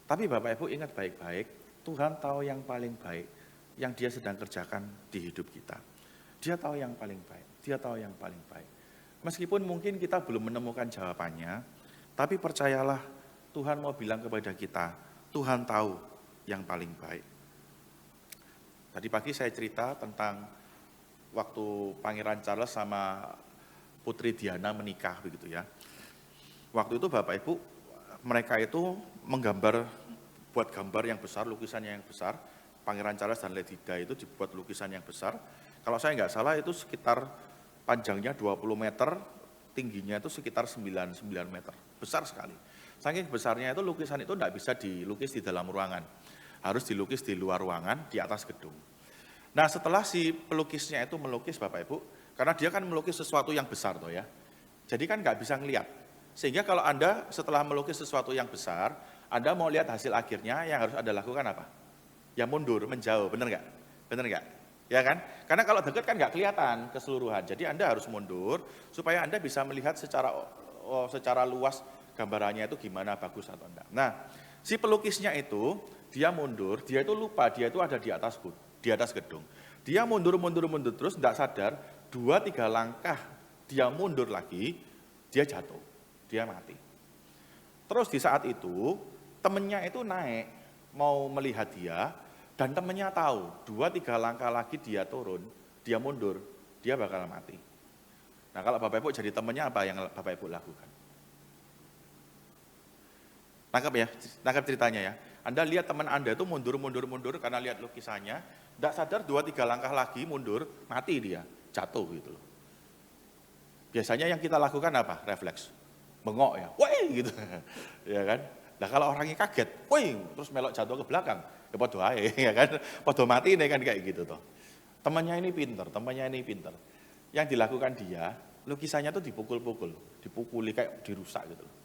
Tapi Bapak Ibu ingat baik-baik, Tuhan tahu yang paling baik yang dia sedang kerjakan di hidup kita. Dia tahu yang paling baik. Meskipun mungkin kita belum menemukan jawabannya, tapi percayalah Tuhan mau bilang kepada kita, Tuhan tahu yang paling baik. Tadi pagi saya cerita tentang waktu Pangeran Charles sama Putri Diana menikah begitu ya. Waktu itu Bapak Ibu, mereka itu buat gambar yang besar, lukisan yang besar. Pangeran Charles dan Lady Di itu dibuat lukisan yang besar. Kalau saya nggak salah itu sekitar panjangnya 20 meter, tingginya itu sekitar 9 meter. Besar sekali. Saking besarnya itu lukisan itu tidak bisa dilukis di dalam ruangan. Harus dilukis di luar ruangan, di atas gedung. Nah setelah si pelukisnya itu melukis Bapak Ibu, karena dia kan melukis sesuatu yang besar toh ya. Jadi kan nggak bisa ngelihat. Sehingga kalau Anda setelah melukis sesuatu yang besar, Anda mau lihat hasil akhirnya, yang harus Anda lakukan apa? Ya mundur, menjauh, benar nggak? Benar nggak? Ya kan? Karena kalau dekat kan nggak kelihatan keseluruhan. Jadi Anda harus mundur supaya Anda bisa melihat secara luas gambarannya itu gimana, bagus atau enggak. Nah, si pelukisnya itu dia mundur, dia itu lupa dia itu ada di atas gedung. Dia mundur terus enggak sadar, 2-3 langkah dia mundur lagi, dia jatuh, dia mati. Terus di saat itu temennya itu naik mau melihat dia, dan temennya tahu 2-3 langkah lagi dia turun, dia mundur, dia bakal mati. Nah kalau Bapak Ibu jadi temennya, apa yang Bapak Ibu lakukan? Nangkap ceritanya ya. Anda lihat teman Anda itu mundur karena lihat lukisannya, tidak sadar 2-3 langkah lagi mundur, mati dia, jatuh gitu loh. Biasanya yang kita lakukan apa? Refleks. Bengok ya, woi gitu. Ya kan? Nah kalau orangnya kaget, woi, terus melok jatuh ke belakang, ya podo ae, ya kan? Podo mati nih kan kayak gitu toh. Temannya ini pinter. Yang dilakukan dia, lukisannya tuh dipukuli kayak dirusak gitu loh.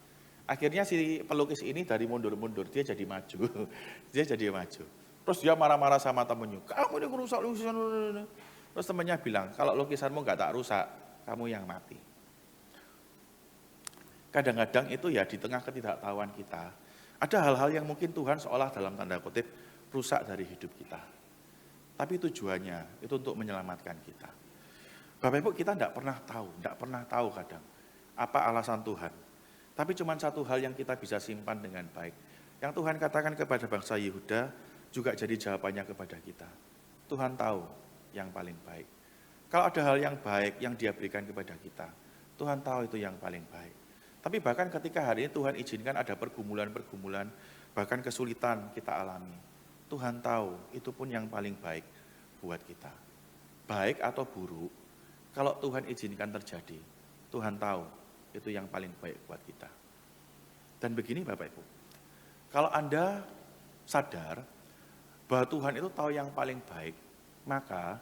Akhirnya si pelukis ini dari mundur, dia jadi maju. Terus dia marah-marah sama temennya, kamu ini merusak lukisan. Terus temennya bilang, kalau lukisanmu nggak tak rusak, kamu yang mati. Kadang-kadang itu ya di tengah ketidaktahuan kita, ada hal-hal yang mungkin Tuhan seolah dalam tanda kutip rusak dari hidup kita. Tapi tujuannya itu untuk menyelamatkan kita. Bapak Ibu, kita tidak pernah tahu kadang apa alasan Tuhan. Tapi cuma satu hal yang kita bisa simpan dengan baik. Yang Tuhan katakan kepada bangsa Yehuda juga jadi jawabannya kepada kita. Tuhan tahu yang paling baik. Kalau ada hal yang baik yang Dia berikan kepada kita, Tuhan tahu itu yang paling baik. Tapi bahkan ketika hari ini Tuhan izinkan ada pergumulan, bahkan kesulitan kita alami, Tuhan tahu itu pun yang paling baik buat kita. Baik atau buruk, kalau Tuhan izinkan terjadi, Tuhan tahu itu yang paling baik buat kita. Dan begini Bapak Ibu, kalau Anda sadar bahwa Tuhan itu tahu yang paling baik, maka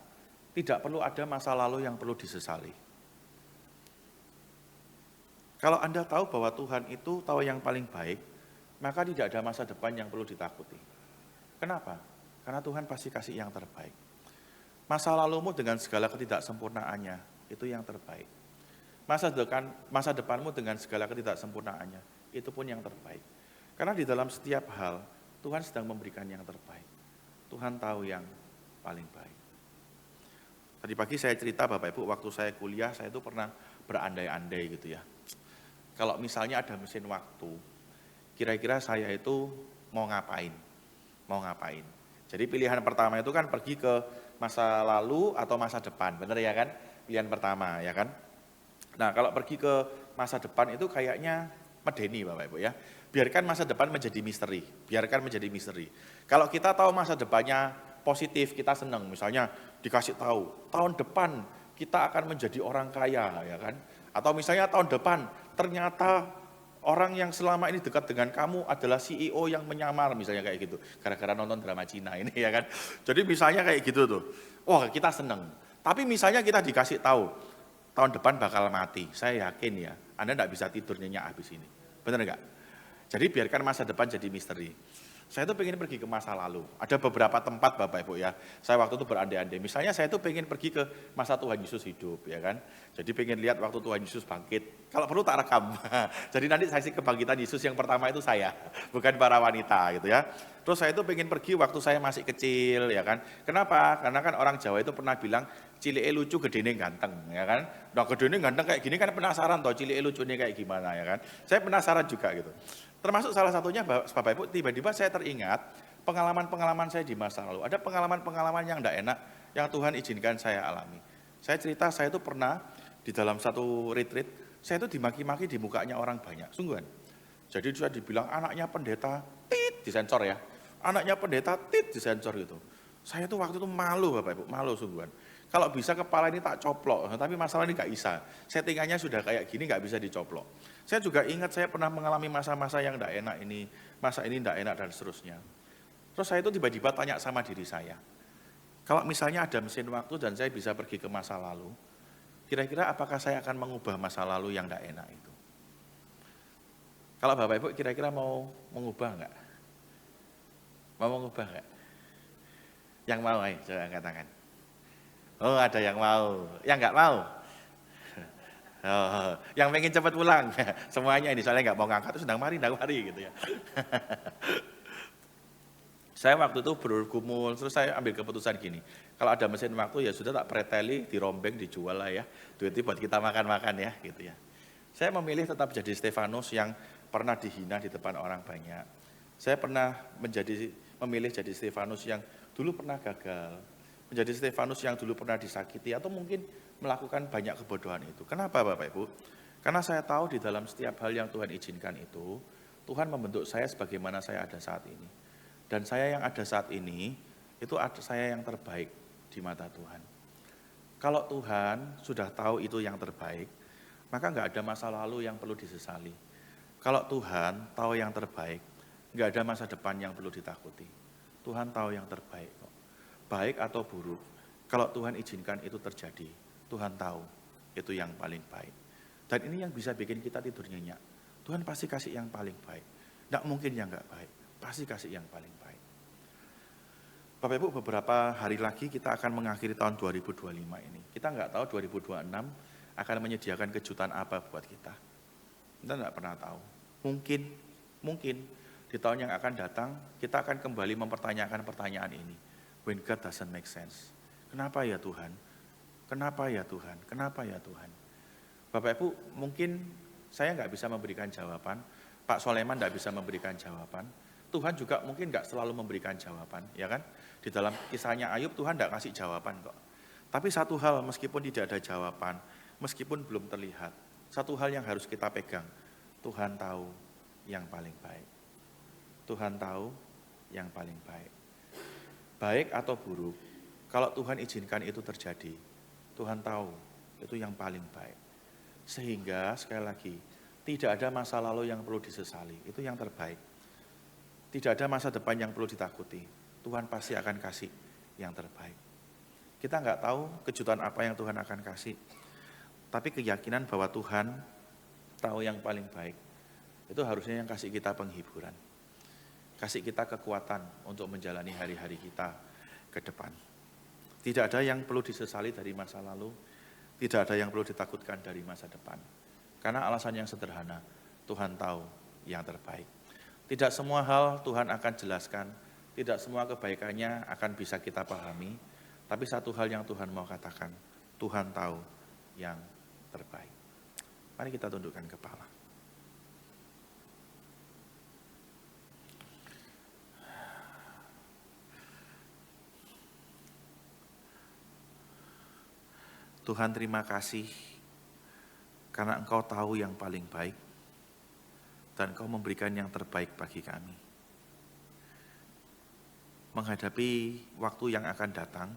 tidak perlu ada masa lalu yang perlu disesali. Kalau Anda tahu bahwa Tuhan itu tahu yang paling baik, maka tidak ada masa depan yang perlu ditakuti. Kenapa? Karena Tuhan pasti kasih yang terbaik. Masa lalumu dengan segala ketidaksempurnaannya, itu yang terbaik. Masa depanmu dengan segala ketidaksempurnaannya, itu pun yang terbaik. Karena di dalam setiap hal, Tuhan sedang memberikan yang terbaik. Tuhan tahu yang paling baik. Tadi pagi saya cerita Bapak Ibu, waktu saya kuliah, saya itu pernah berandai-andai gitu ya. Kalau misalnya ada mesin waktu, kira-kira saya itu mau ngapain. Jadi pilihan pertama itu kan pergi ke masa lalu atau masa depan, benar ya kan? Pilihan pertama ya kan? Nah kalau pergi ke masa depan itu kayaknya medeni Bapak Ibu ya. Biarkan masa depan menjadi misteri. Kalau kita tahu masa depannya positif, kita senang. Misalnya dikasih tahu, tahun depan kita akan menjadi orang kaya ya kan. Atau misalnya tahun depan ternyata orang yang selama ini dekat dengan kamu adalah CEO yang menyamar misalnya kayak gitu. Gara-gara nonton drama Cina ini ya kan. Jadi misalnya kayak gitu tuh. Wah kita senang. Tapi misalnya kita dikasih tahu, tahun depan bakal mati, saya yakin ya, Anda tidak bisa tidur nyenyak habis ini. Benar enggak? Jadi biarkan masa depan jadi misteri. Saya tuh pengen pergi ke masa lalu. Ada beberapa tempat Bapak Ibu ya. Saya waktu itu berandai-andai. Misalnya saya tuh pengen pergi ke masa Tuhan Yesus hidup ya kan. Jadi pengen lihat waktu Tuhan Yesus bangkit. Kalau perlu tak rekam. Jadi nanti saksi kebangkitan Yesus yang pertama itu saya, bukan para wanita gitu ya. Terus saya tuh pengen pergi waktu saya masih kecil ya kan. Kenapa? Karena kan orang Jawa itu pernah bilang cilike lucu gedene ganteng ya kan. Nah gedene ganteng kayak gini kan penasaran toh cilike lucunya kayak gimana ya kan. Saya penasaran juga gitu. Termasuk salah satunya Bapak Ibu, tiba-tiba saya teringat pengalaman-pengalaman saya di masa lalu. Ada pengalaman-pengalaman yang tidak enak yang Tuhan izinkan saya alami. Saya cerita, saya itu pernah di dalam satu retreat, saya itu dimaki-maki di mukanya orang banyak, sungguhan. Jadi sudah dibilang anaknya pendeta, tit, disensor ya. Anaknya pendeta, tit, disensor gitu. Saya tuh waktu itu malu Bapak Ibu, malu sungguhan. Kalau bisa kepala ini tak coplok, tapi masalah ini nggak bisa. Settingannya sudah kayak gini nggak bisa dicoplok. Saya juga ingat saya pernah mengalami masa-masa yang nggak enak ini, masa ini nggak enak dan seterusnya. Terus saya itu tiba-tiba tanya sama diri saya, kalau misalnya ada mesin waktu dan saya bisa pergi ke masa lalu, kira-kira apakah saya akan mengubah masa lalu yang nggak enak itu? Kalau Bapak Ibu kira-kira mau mengubah nggak? Mau mengubah nggak? Yang mau, ayo coba angkat tangan. Oh, ada yang mau. Yang nggak mau? Oh, yang pengen cepat pulang. Semuanya ini, soalnya nggak mau ngangkat, sedang mari gitu ya. Saya waktu itu bergumul, terus saya ambil keputusan gini. Kalau ada mesin waktu ya sudah tak preteli, dirombeng, dijual lah ya. Duitnya buat kita makan-makan ya, gitu ya. Saya memilih tetap jadi Stefanus yang pernah dihina di depan orang banyak. Saya pernah memilih jadi Stefanus yang dulu pernah gagal, menjadi Stefanus yang dulu pernah disakiti, atau mungkin melakukan banyak kebodohan itu. Kenapa Bapak Ibu? Karena saya tahu di dalam setiap hal yang Tuhan izinkan itu, Tuhan membentuk saya sebagaimana saya ada saat ini. Dan saya yang ada saat ini, itu saya yang terbaik di mata Tuhan. Kalau Tuhan sudah tahu itu yang terbaik, maka nggak ada masa lalu yang perlu disesali. Kalau Tuhan tahu yang terbaik, nggak ada masa depan yang perlu ditakuti. Tuhan tahu yang terbaik kok. Baik atau buruk, kalau Tuhan izinkan itu terjadi, Tuhan tahu itu yang paling baik. Dan ini yang bisa bikin kita tidur nyenyak. Tuhan pasti kasih yang paling baik. Nggak mungkin yang nggak baik, pasti kasih yang paling baik. Bapak Ibu, beberapa hari lagi kita akan mengakhiri tahun 2025 ini. Kita nggak tahu 2026 akan menyediakan kejutan apa buat kita. Kita nggak pernah tahu. Mungkin di tahun yang akan datang, kita akan kembali mempertanyakan pertanyaan ini. When God doesn't make sense. Kenapa ya Tuhan? Kenapa ya Tuhan? Kenapa ya Tuhan? Bapak Ibu, mungkin saya nggak bisa memberikan jawaban, Pak Soleman nggak bisa memberikan jawaban, Tuhan juga mungkin nggak selalu memberikan jawaban, ya kan? Di dalam kisahnya Ayub, Tuhan nggak kasih jawaban kok. Tapi satu hal, meskipun tidak ada jawaban, meskipun belum terlihat, satu hal yang harus kita pegang, Tuhan tahu yang paling baik. Tuhan tahu yang paling baik. Baik atau buruk, kalau Tuhan izinkan itu terjadi, Tuhan tahu itu yang paling baik. Sehingga sekali lagi, tidak ada masa lalu yang perlu disesali, itu yang terbaik. Tidak ada masa depan yang perlu ditakuti, Tuhan pasti akan kasih yang terbaik. Kita nggak tahu kejutan apa yang Tuhan akan kasih, tapi keyakinan bahwa Tuhan tahu yang paling baik, itu harusnya yang kasih kita penghiburan. Kasih kita kekuatan untuk menjalani hari-hari kita ke depan. Tidak ada yang perlu disesali dari masa lalu, tidak ada yang perlu ditakutkan dari masa depan. Karena alasan yang sederhana, Tuhan tahu yang terbaik. Tidak semua hal Tuhan akan jelaskan, tidak semua kebaikannya akan bisa kita pahami, tapi satu hal yang Tuhan mau katakan, Tuhan tahu yang terbaik. Mari kita tundukkan kepala. Tuhan, terima kasih karena Engkau tahu yang paling baik dan Engkau memberikan yang terbaik bagi kami. Menghadapi waktu yang akan datang,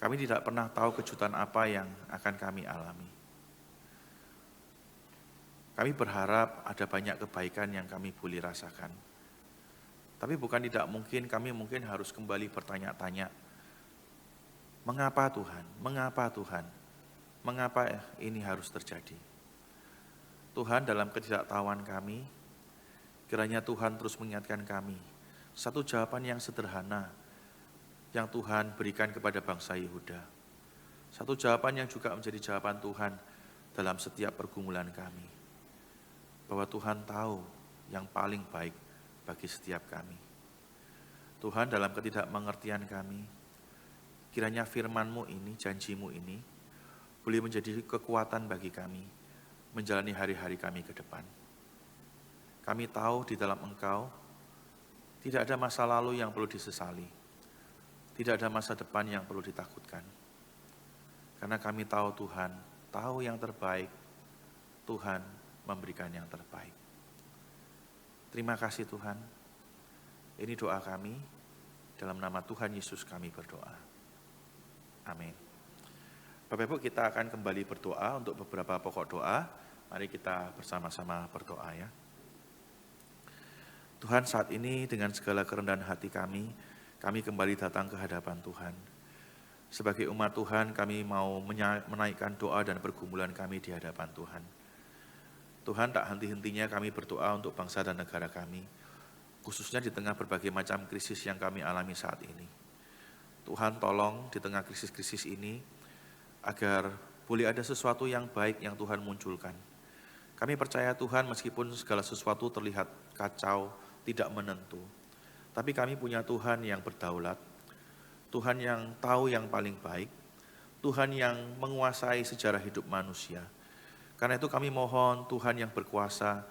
kami tidak pernah tahu kejutan apa yang akan kami alami. Kami berharap ada banyak kebaikan yang kami boleh rasakan. Tapi bukan tidak mungkin, kami mungkin harus kembali bertanya-tanya, mengapa Tuhan? Mengapa Tuhan? Mengapa ini harus terjadi? Tuhan, dalam ketidaktahuan kami, kiranya Tuhan terus mengingatkan kami satu jawaban yang sederhana yang Tuhan berikan kepada bangsa Yehuda. Satu jawaban yang juga menjadi jawaban Tuhan dalam setiap pergumulan kami. Bahwa Tuhan tahu yang paling baik bagi setiap kami. Tuhan, dalam ketidakmengertian kami, kiranya firman-Mu ini, janji-Mu ini, boleh menjadi kekuatan bagi kami, menjalani hari-hari kami ke depan. Kami tahu di dalam Engkau, Tidak ada masa lalu yang perlu disesali. Tidak ada masa depan yang perlu ditakutkan. Karena kami tahu Tuhan, tahu yang terbaik, Tuhan memberikan yang terbaik. Terima kasih Tuhan. Ini doa kami, dalam nama Tuhan Yesus kami berdoa. Amin. Bapak Ibu, kita akan kembali berdoa untuk beberapa pokok doa. Mari kita bersama-sama berdoa ya. Tuhan, saat ini dengan segala kerendahan hati kami kembali datang ke hadapan Tuhan. Sebagai umat Tuhan, kami mau menaikkan doa dan pergumulan kami di hadapan Tuhan. Tuhan, tak henti-hentinya kami berdoa untuk bangsa dan negara kami, khususnya di tengah berbagai macam krisis yang kami alami saat ini. Tuhan, tolong di tengah krisis-krisis ini, agar boleh ada sesuatu yang baik yang Tuhan munculkan. Kami percaya Tuhan, meskipun segala sesuatu terlihat kacau, tidak menentu, tapi kami punya Tuhan yang berdaulat, Tuhan yang tahu yang paling baik, Tuhan yang menguasai sejarah hidup manusia. Karena itu kami mohon Tuhan yang berkuasa,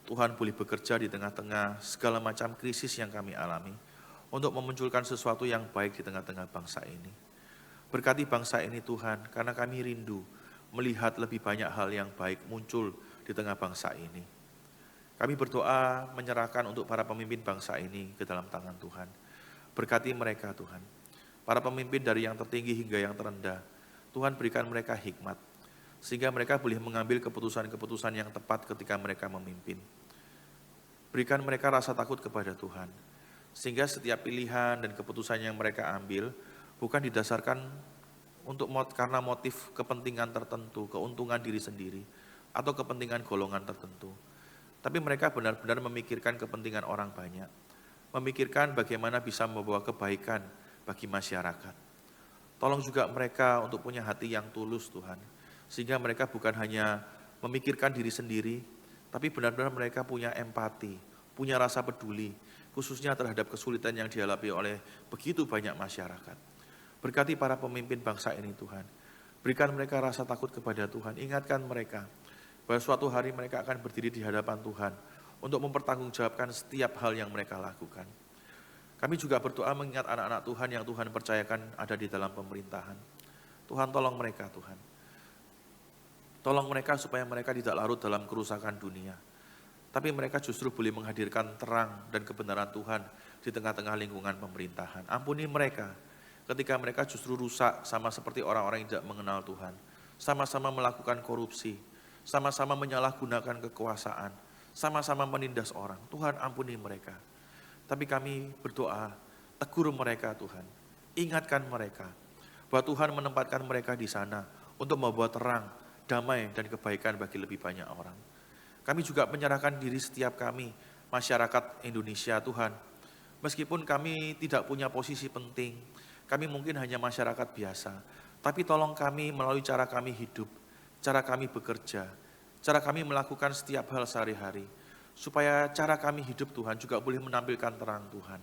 Tuhan boleh bekerja di tengah-tengah segala macam krisis yang kami alami, untuk memunculkan sesuatu yang baik di tengah-tengah bangsa ini. Berkati bangsa ini Tuhan, karena kami rindu melihat lebih banyak hal yang baik muncul di tengah bangsa ini. Kami berdoa menyerahkan untuk para pemimpin bangsa ini ke dalam tangan Tuhan. Berkati mereka Tuhan. Para pemimpin dari yang tertinggi hingga yang terendah, Tuhan berikan mereka hikmat, sehingga mereka boleh mengambil keputusan-keputusan yang tepat ketika mereka memimpin. Berikan mereka rasa takut kepada Tuhan, sehingga setiap pilihan dan keputusan yang mereka ambil bukan didasarkan karena motif kepentingan tertentu, keuntungan diri sendiri, atau kepentingan golongan tertentu. Tapi mereka benar-benar memikirkan kepentingan orang banyak, memikirkan bagaimana bisa membawa kebaikan bagi masyarakat. Tolong juga mereka untuk punya hati yang tulus Tuhan, sehingga mereka bukan hanya memikirkan diri sendiri, tapi benar-benar mereka punya empati, punya rasa peduli, khususnya terhadap kesulitan yang dihadapi oleh begitu banyak masyarakat. Berkati para pemimpin bangsa ini Tuhan, berikan mereka rasa takut kepada Tuhan, ingatkan mereka bahwa suatu hari mereka akan berdiri di hadapan Tuhan untuk mempertanggungjawabkan setiap hal yang mereka lakukan. Kami juga berdoa mengingat anak-anak Tuhan yang Tuhan percayakan ada di dalam pemerintahan. Tuhan tolong mereka Tuhan. Tolong mereka supaya mereka tidak larut dalam kerusakan dunia. Tapi mereka justru boleh menghadirkan terang dan kebenaran Tuhan di tengah-tengah lingkungan pemerintahan. Ampuni mereka ketika mereka justru rusak sama seperti orang-orang yang tidak mengenal Tuhan. Sama-sama melakukan korupsi, sama-sama menyalahgunakan kekuasaan, sama-sama menindas orang. Tuhan ampuni mereka. Tapi kami berdoa, tegur mereka Tuhan, ingatkan mereka bahwa Tuhan menempatkan mereka di sana untuk membawa terang, damai dan kebaikan bagi lebih banyak orang. Kami juga menyerahkan diri setiap kami, masyarakat Indonesia Tuhan. Meskipun kami tidak punya posisi penting, kami mungkin hanya masyarakat biasa, tapi tolong kami melalui cara kami hidup, cara kami bekerja, cara kami melakukan setiap hal sehari-hari, supaya cara kami hidup Tuhan juga boleh menampilkan terang Tuhan.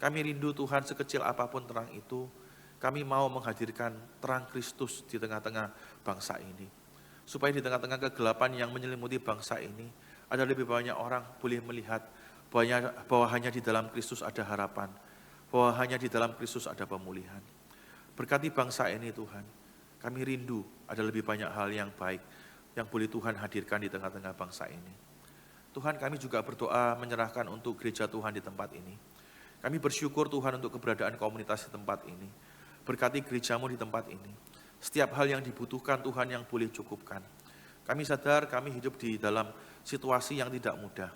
Kami rindu Tuhan sekecil apapun terang itu, kami mau menghadirkan terang Kristus di tengah-tengah bangsa ini. Supaya di tengah-tengah kegelapan yang menyelimuti bangsa ini, ada lebih banyak orang boleh melihat bahwa hanya di dalam Kristus ada harapan, bahwa hanya di dalam Kristus ada pemulihan. Berkati bangsa ini Tuhan, kami rindu ada lebih banyak hal yang baik yang boleh Tuhan hadirkan di tengah-tengah bangsa ini. Tuhan, kami juga berdoa menyerahkan untuk gereja Tuhan di tempat ini. Kami bersyukur Tuhan untuk keberadaan komunitas di tempat ini. Berkati gerejamu di tempat ini. Setiap hal yang dibutuhkan Tuhan yang boleh cukupkan. Kami sadar kami hidup di dalam situasi yang tidak mudah.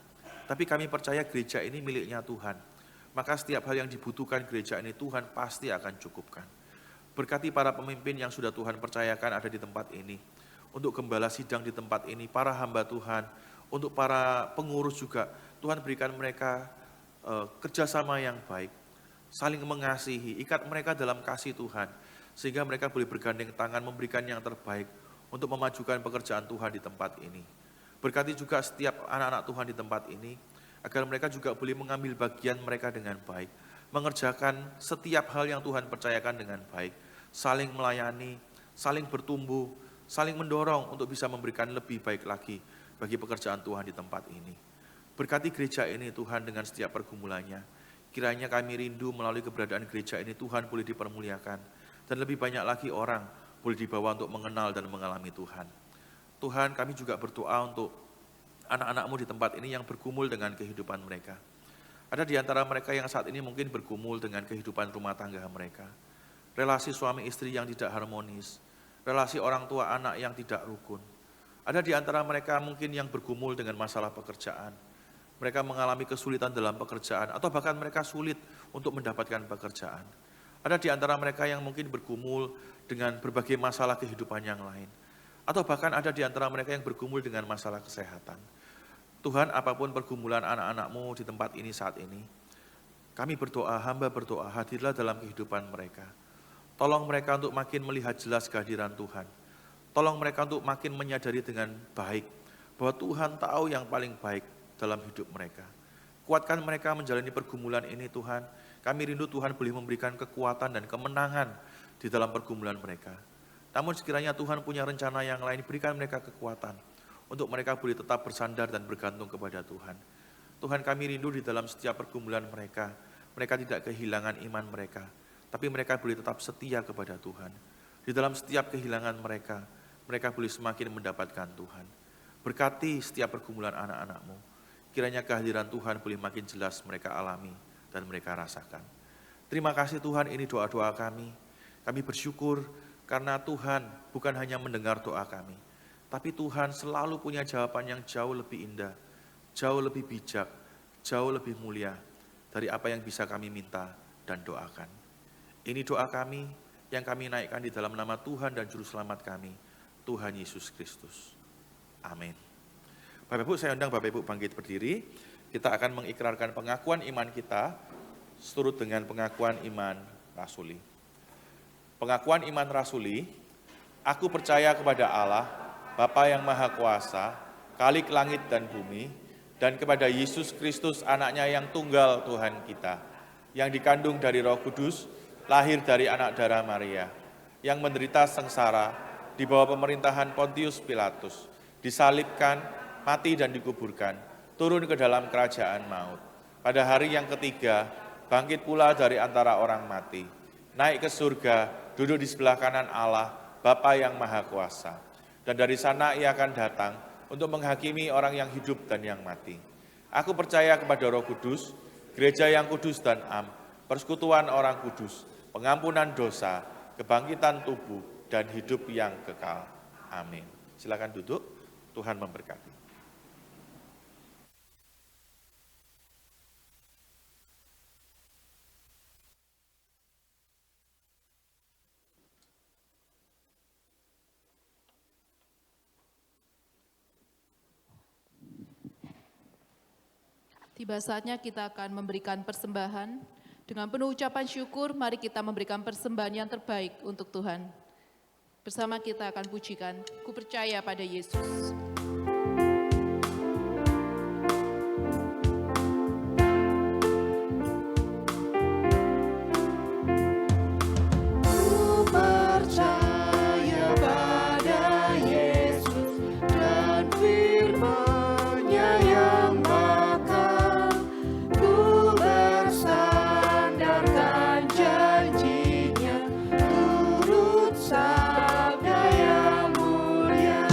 Tapi kami percaya gereja ini miliknya Tuhan. Maka setiap hal yang dibutuhkan gereja ini Tuhan pasti akan cukupkan. Berkati para pemimpin yang sudah Tuhan percayakan ada di tempat ini. Untuk gembala sidang di tempat ini, para hamba Tuhan, untuk para pengurus juga, Tuhan berikan mereka kerjasama yang baik, saling mengasihi, ikat mereka dalam kasih Tuhan, sehingga mereka boleh bergandeng tangan memberikan yang terbaik untuk memajukan pekerjaan Tuhan di tempat ini. Berkati juga setiap anak-anak Tuhan di tempat ini, agar mereka juga boleh mengambil bagian mereka dengan baik, mengerjakan setiap hal yang Tuhan percayakan dengan baik, saling melayani, saling bertumbuh, saling mendorong untuk bisa memberikan lebih baik lagi bagi pekerjaan Tuhan di tempat ini. Berkati gereja ini Tuhan dengan setiap pergumulannya. Kiranya kami rindu melalui keberadaan gereja ini Tuhan boleh dipermuliakan. Dan lebih banyak lagi orang boleh dibawa untuk mengenal dan mengalami Tuhan. Tuhan, kami juga berdoa untuk anak-anak-Mu di tempat ini yang bergumul dengan kehidupan mereka. Ada di antara mereka yang saat ini mungkin bergumul dengan kehidupan rumah tangga mereka. Relasi suami istri yang tidak harmonis, relasi orang tua anak yang tidak rukun. Ada di antara mereka mungkin yang bergumul dengan masalah pekerjaan. Mereka mengalami kesulitan dalam pekerjaan atau bahkan mereka sulit untuk mendapatkan pekerjaan. Ada di antara mereka yang mungkin bergumul dengan berbagai masalah kehidupan yang lain. Atau bahkan ada di antara mereka yang bergumul dengan masalah kesehatan. Tuhan, apapun pergumulan anak-anak-Mu di tempat ini saat ini, kami berdoa, hamba berdoa, hadirlah dalam kehidupan mereka. Tolong mereka untuk makin melihat jelas kehadiran Tuhan. Tolong mereka untuk makin menyadari dengan baik bahwa Tuhan tahu yang paling baik dalam hidup mereka. Kuatkan mereka menjalani pergumulan ini Tuhan. Kami rindu Tuhan boleh memberikan kekuatan dan kemenangan di dalam pergumulan mereka. Namun sekiranya Tuhan punya rencana yang lain, berikan mereka kekuatan untuk mereka boleh tetap bersandar dan bergantung kepada Tuhan. Tuhan, kami rindu di dalam setiap pergumulan mereka. Mereka tidak kehilangan iman mereka, tapi mereka boleh tetap setia kepada Tuhan. Di dalam setiap kehilangan mereka, mereka boleh semakin mendapatkan Tuhan. Berkati setiap pergumulan anak-anak-Mu. Kiranya kehadiran Tuhan boleh makin jelas mereka alami dan mereka rasakan. Terima kasih Tuhan, ini doa-doa kami. Kami bersyukur karena Tuhan bukan hanya mendengar doa kami, tapi Tuhan selalu punya jawaban yang jauh lebih indah, jauh lebih bijak, jauh lebih mulia dari apa yang bisa kami minta dan doakan. Ini doa kami yang kami naikkan di dalam nama Tuhan dan Juru Selamat kami, Tuhan Yesus Kristus. Amin. Bapak Ibu, saya undang Bapak Ibu bangkit berdiri. Kita akan mengikrarkan pengakuan iman kita seturut dengan pengakuan iman rasuli. Pengakuan iman rasuli, aku percaya kepada Allah, Bapa yang Maha Kuasa, Khalik langit dan bumi, dan kepada Yesus Kristus anaknya yang tunggal Tuhan kita, yang dikandung dari Roh Kudus, lahir dari anak darah Maria, yang menderita sengsara di bawah pemerintahan Pontius Pilatus, disalibkan, mati dan dikuburkan, turun ke dalam kerajaan maut. Pada hari yang ketiga, bangkit pula dari antara orang mati, naik ke surga, duduk di sebelah kanan Allah, Bapa yang Maha Kuasa. Dan dari sana Ia akan datang untuk menghakimi orang yang hidup dan yang mati. Aku percaya kepada Roh Kudus, gereja yang kudus dan am, persekutuan orang kudus, pengampunan dosa, kebangkitan tubuh, dan hidup yang kekal. Amin. Silakan duduk, Tuhan memberkati. Tiba saatnya kita akan memberikan persembahan. Dengan penuh ucapan syukur, mari kita memberikan persembahan yang terbaik untuk Tuhan. Bersama kita akan pujikan, ku percaya pada Yesus. Sabda yang mulia.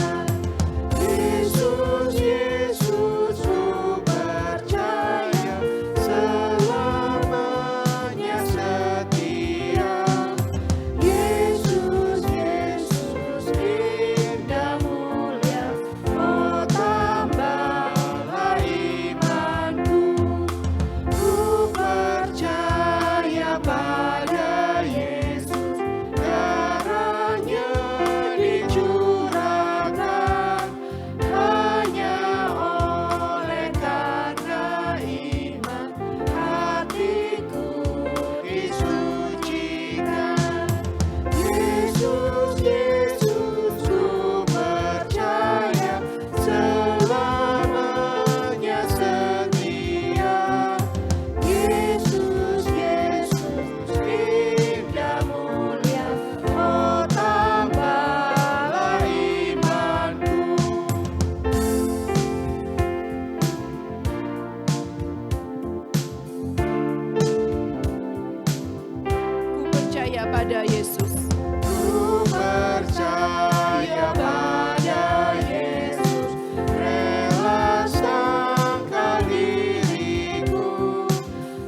pada Yesus. Ku percaya pada Yesus, rela sangkal diriku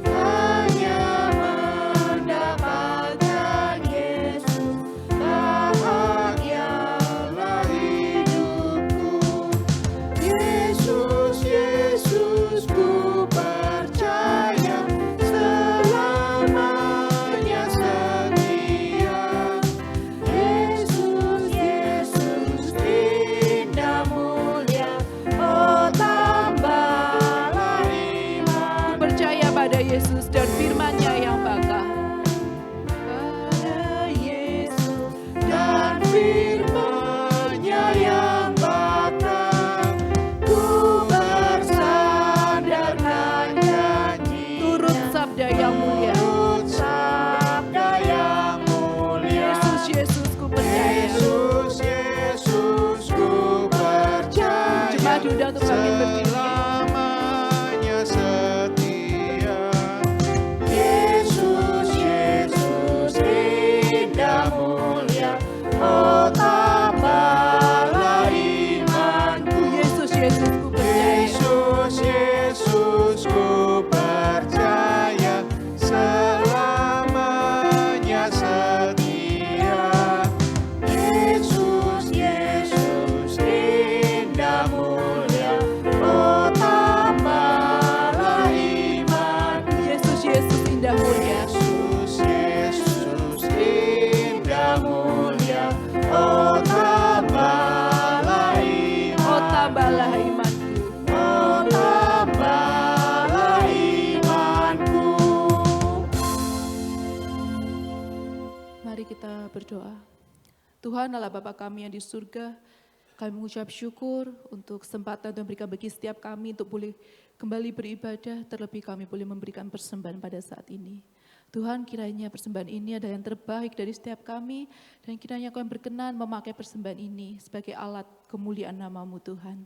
hanya mendapatkan Yesus, bahagialah hidupku. Yesus, Yesus, ku percaya selamanya setia. Yesus, Yesus, indah mulia, oh tambahlah iman. Percaya pada Yesus dan firman-Nya yang bakal. Pada Yesus dan firman-Nya yang bakal, ku bersandarkan janji. Turut sabda yang mulia. Turut sabda yang mulia. Yesus, Yesus, ku percaya. Yesus, Yesus, ku percaya. Jemaat diundang untuk bangkit berdiri. Selamanya setia. Yesus, Yesus, indah mulia, oh tambahlah imanku. Yesus, Yesus, ku percaya. Yesus, Yesus, ku percaya selamanya setia. Yesus, Yesus, indah mulia, oh tambahlah imanku. Yesus, Yesus, indah mulia. Yesus, Yesus, indah mulia, oh tambahlah Oh, iman. tambahlah imanku. Oh tambahlah imanku. Mari kita berdoa. Tuhan Allah Bapa kami yang di surga, kami mengucap syukur untuk kesempatan yang diberikan bagi setiap kami untuk boleh kembali beribadah, terlebih kami boleh memberikan persembahan pada saat ini. Tuhan, kiranya persembahan ini adalah yang terbaik dari setiap kami, dan kiranya Kau yang berkenan memakai persembahan ini sebagai alat kemuliaan nama-Mu Tuhan.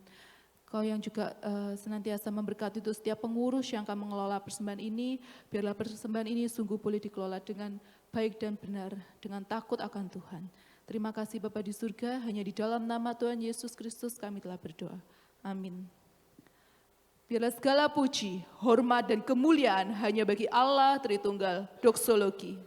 Kau yang juga senantiasa memberkati untuk setiap pengurus yang akan mengelola persembahan ini, biarlah persembahan ini sungguh boleh dikelola dengan baik dan benar, dengan takut akan Tuhan. Terima kasih Bapa di surga, hanya di dalam nama Tuhan Yesus Kristus kami telah berdoa. Amin. Biarlah segala puji, hormat, dan kemuliaan hanya bagi Allah Tritunggal. Doksologi.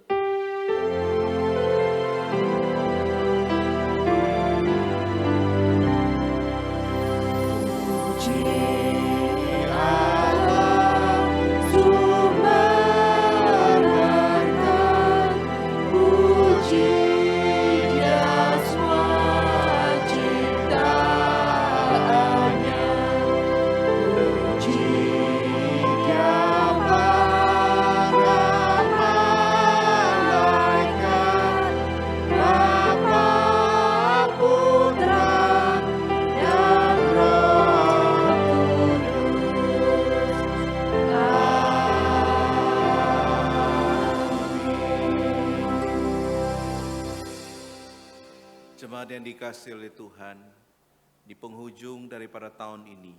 Puji Allah, sumber berkat, puji Dia semua ciptaannya, puji Dia para malaikat, Bapa, Putra, dan Roh Kudus. Jemaat yang dikasihi oleh Tuhan, di penghujung daripada tahun ini,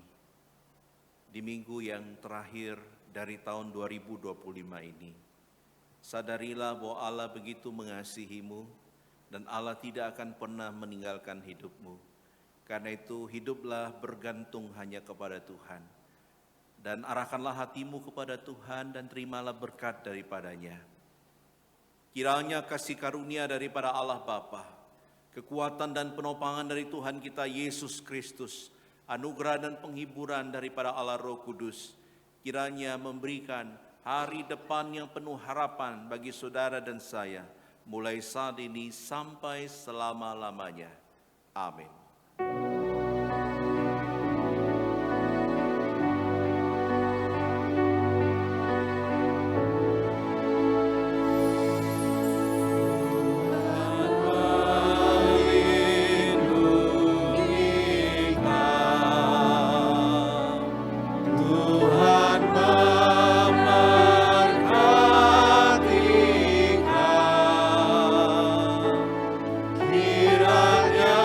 di minggu yang terakhir dari tahun 2025 ini, sadarilah bahwa Allah begitu mengasihimu dan Allah tidak akan pernah meninggalkan hidupmu. Karena itu hiduplah bergantung hanya kepada Tuhan, dan arahkanlah hatimu kepada Tuhan dan terimalah berkat daripadanya. Kiranya kasih karunia daripada Allah Bapa, kekuatan dan penopangan dari Tuhan kita Yesus Kristus, anugerah dan penghiburan daripada Allah Roh Kudus, kiranya memberikan hari depan yang penuh harapan bagi saudara dan saya, mulai saat ini sampai selama-lamanya. Amin. Tuhan memberkati kau, kiranya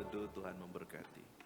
teduh, Tuhan memberkati.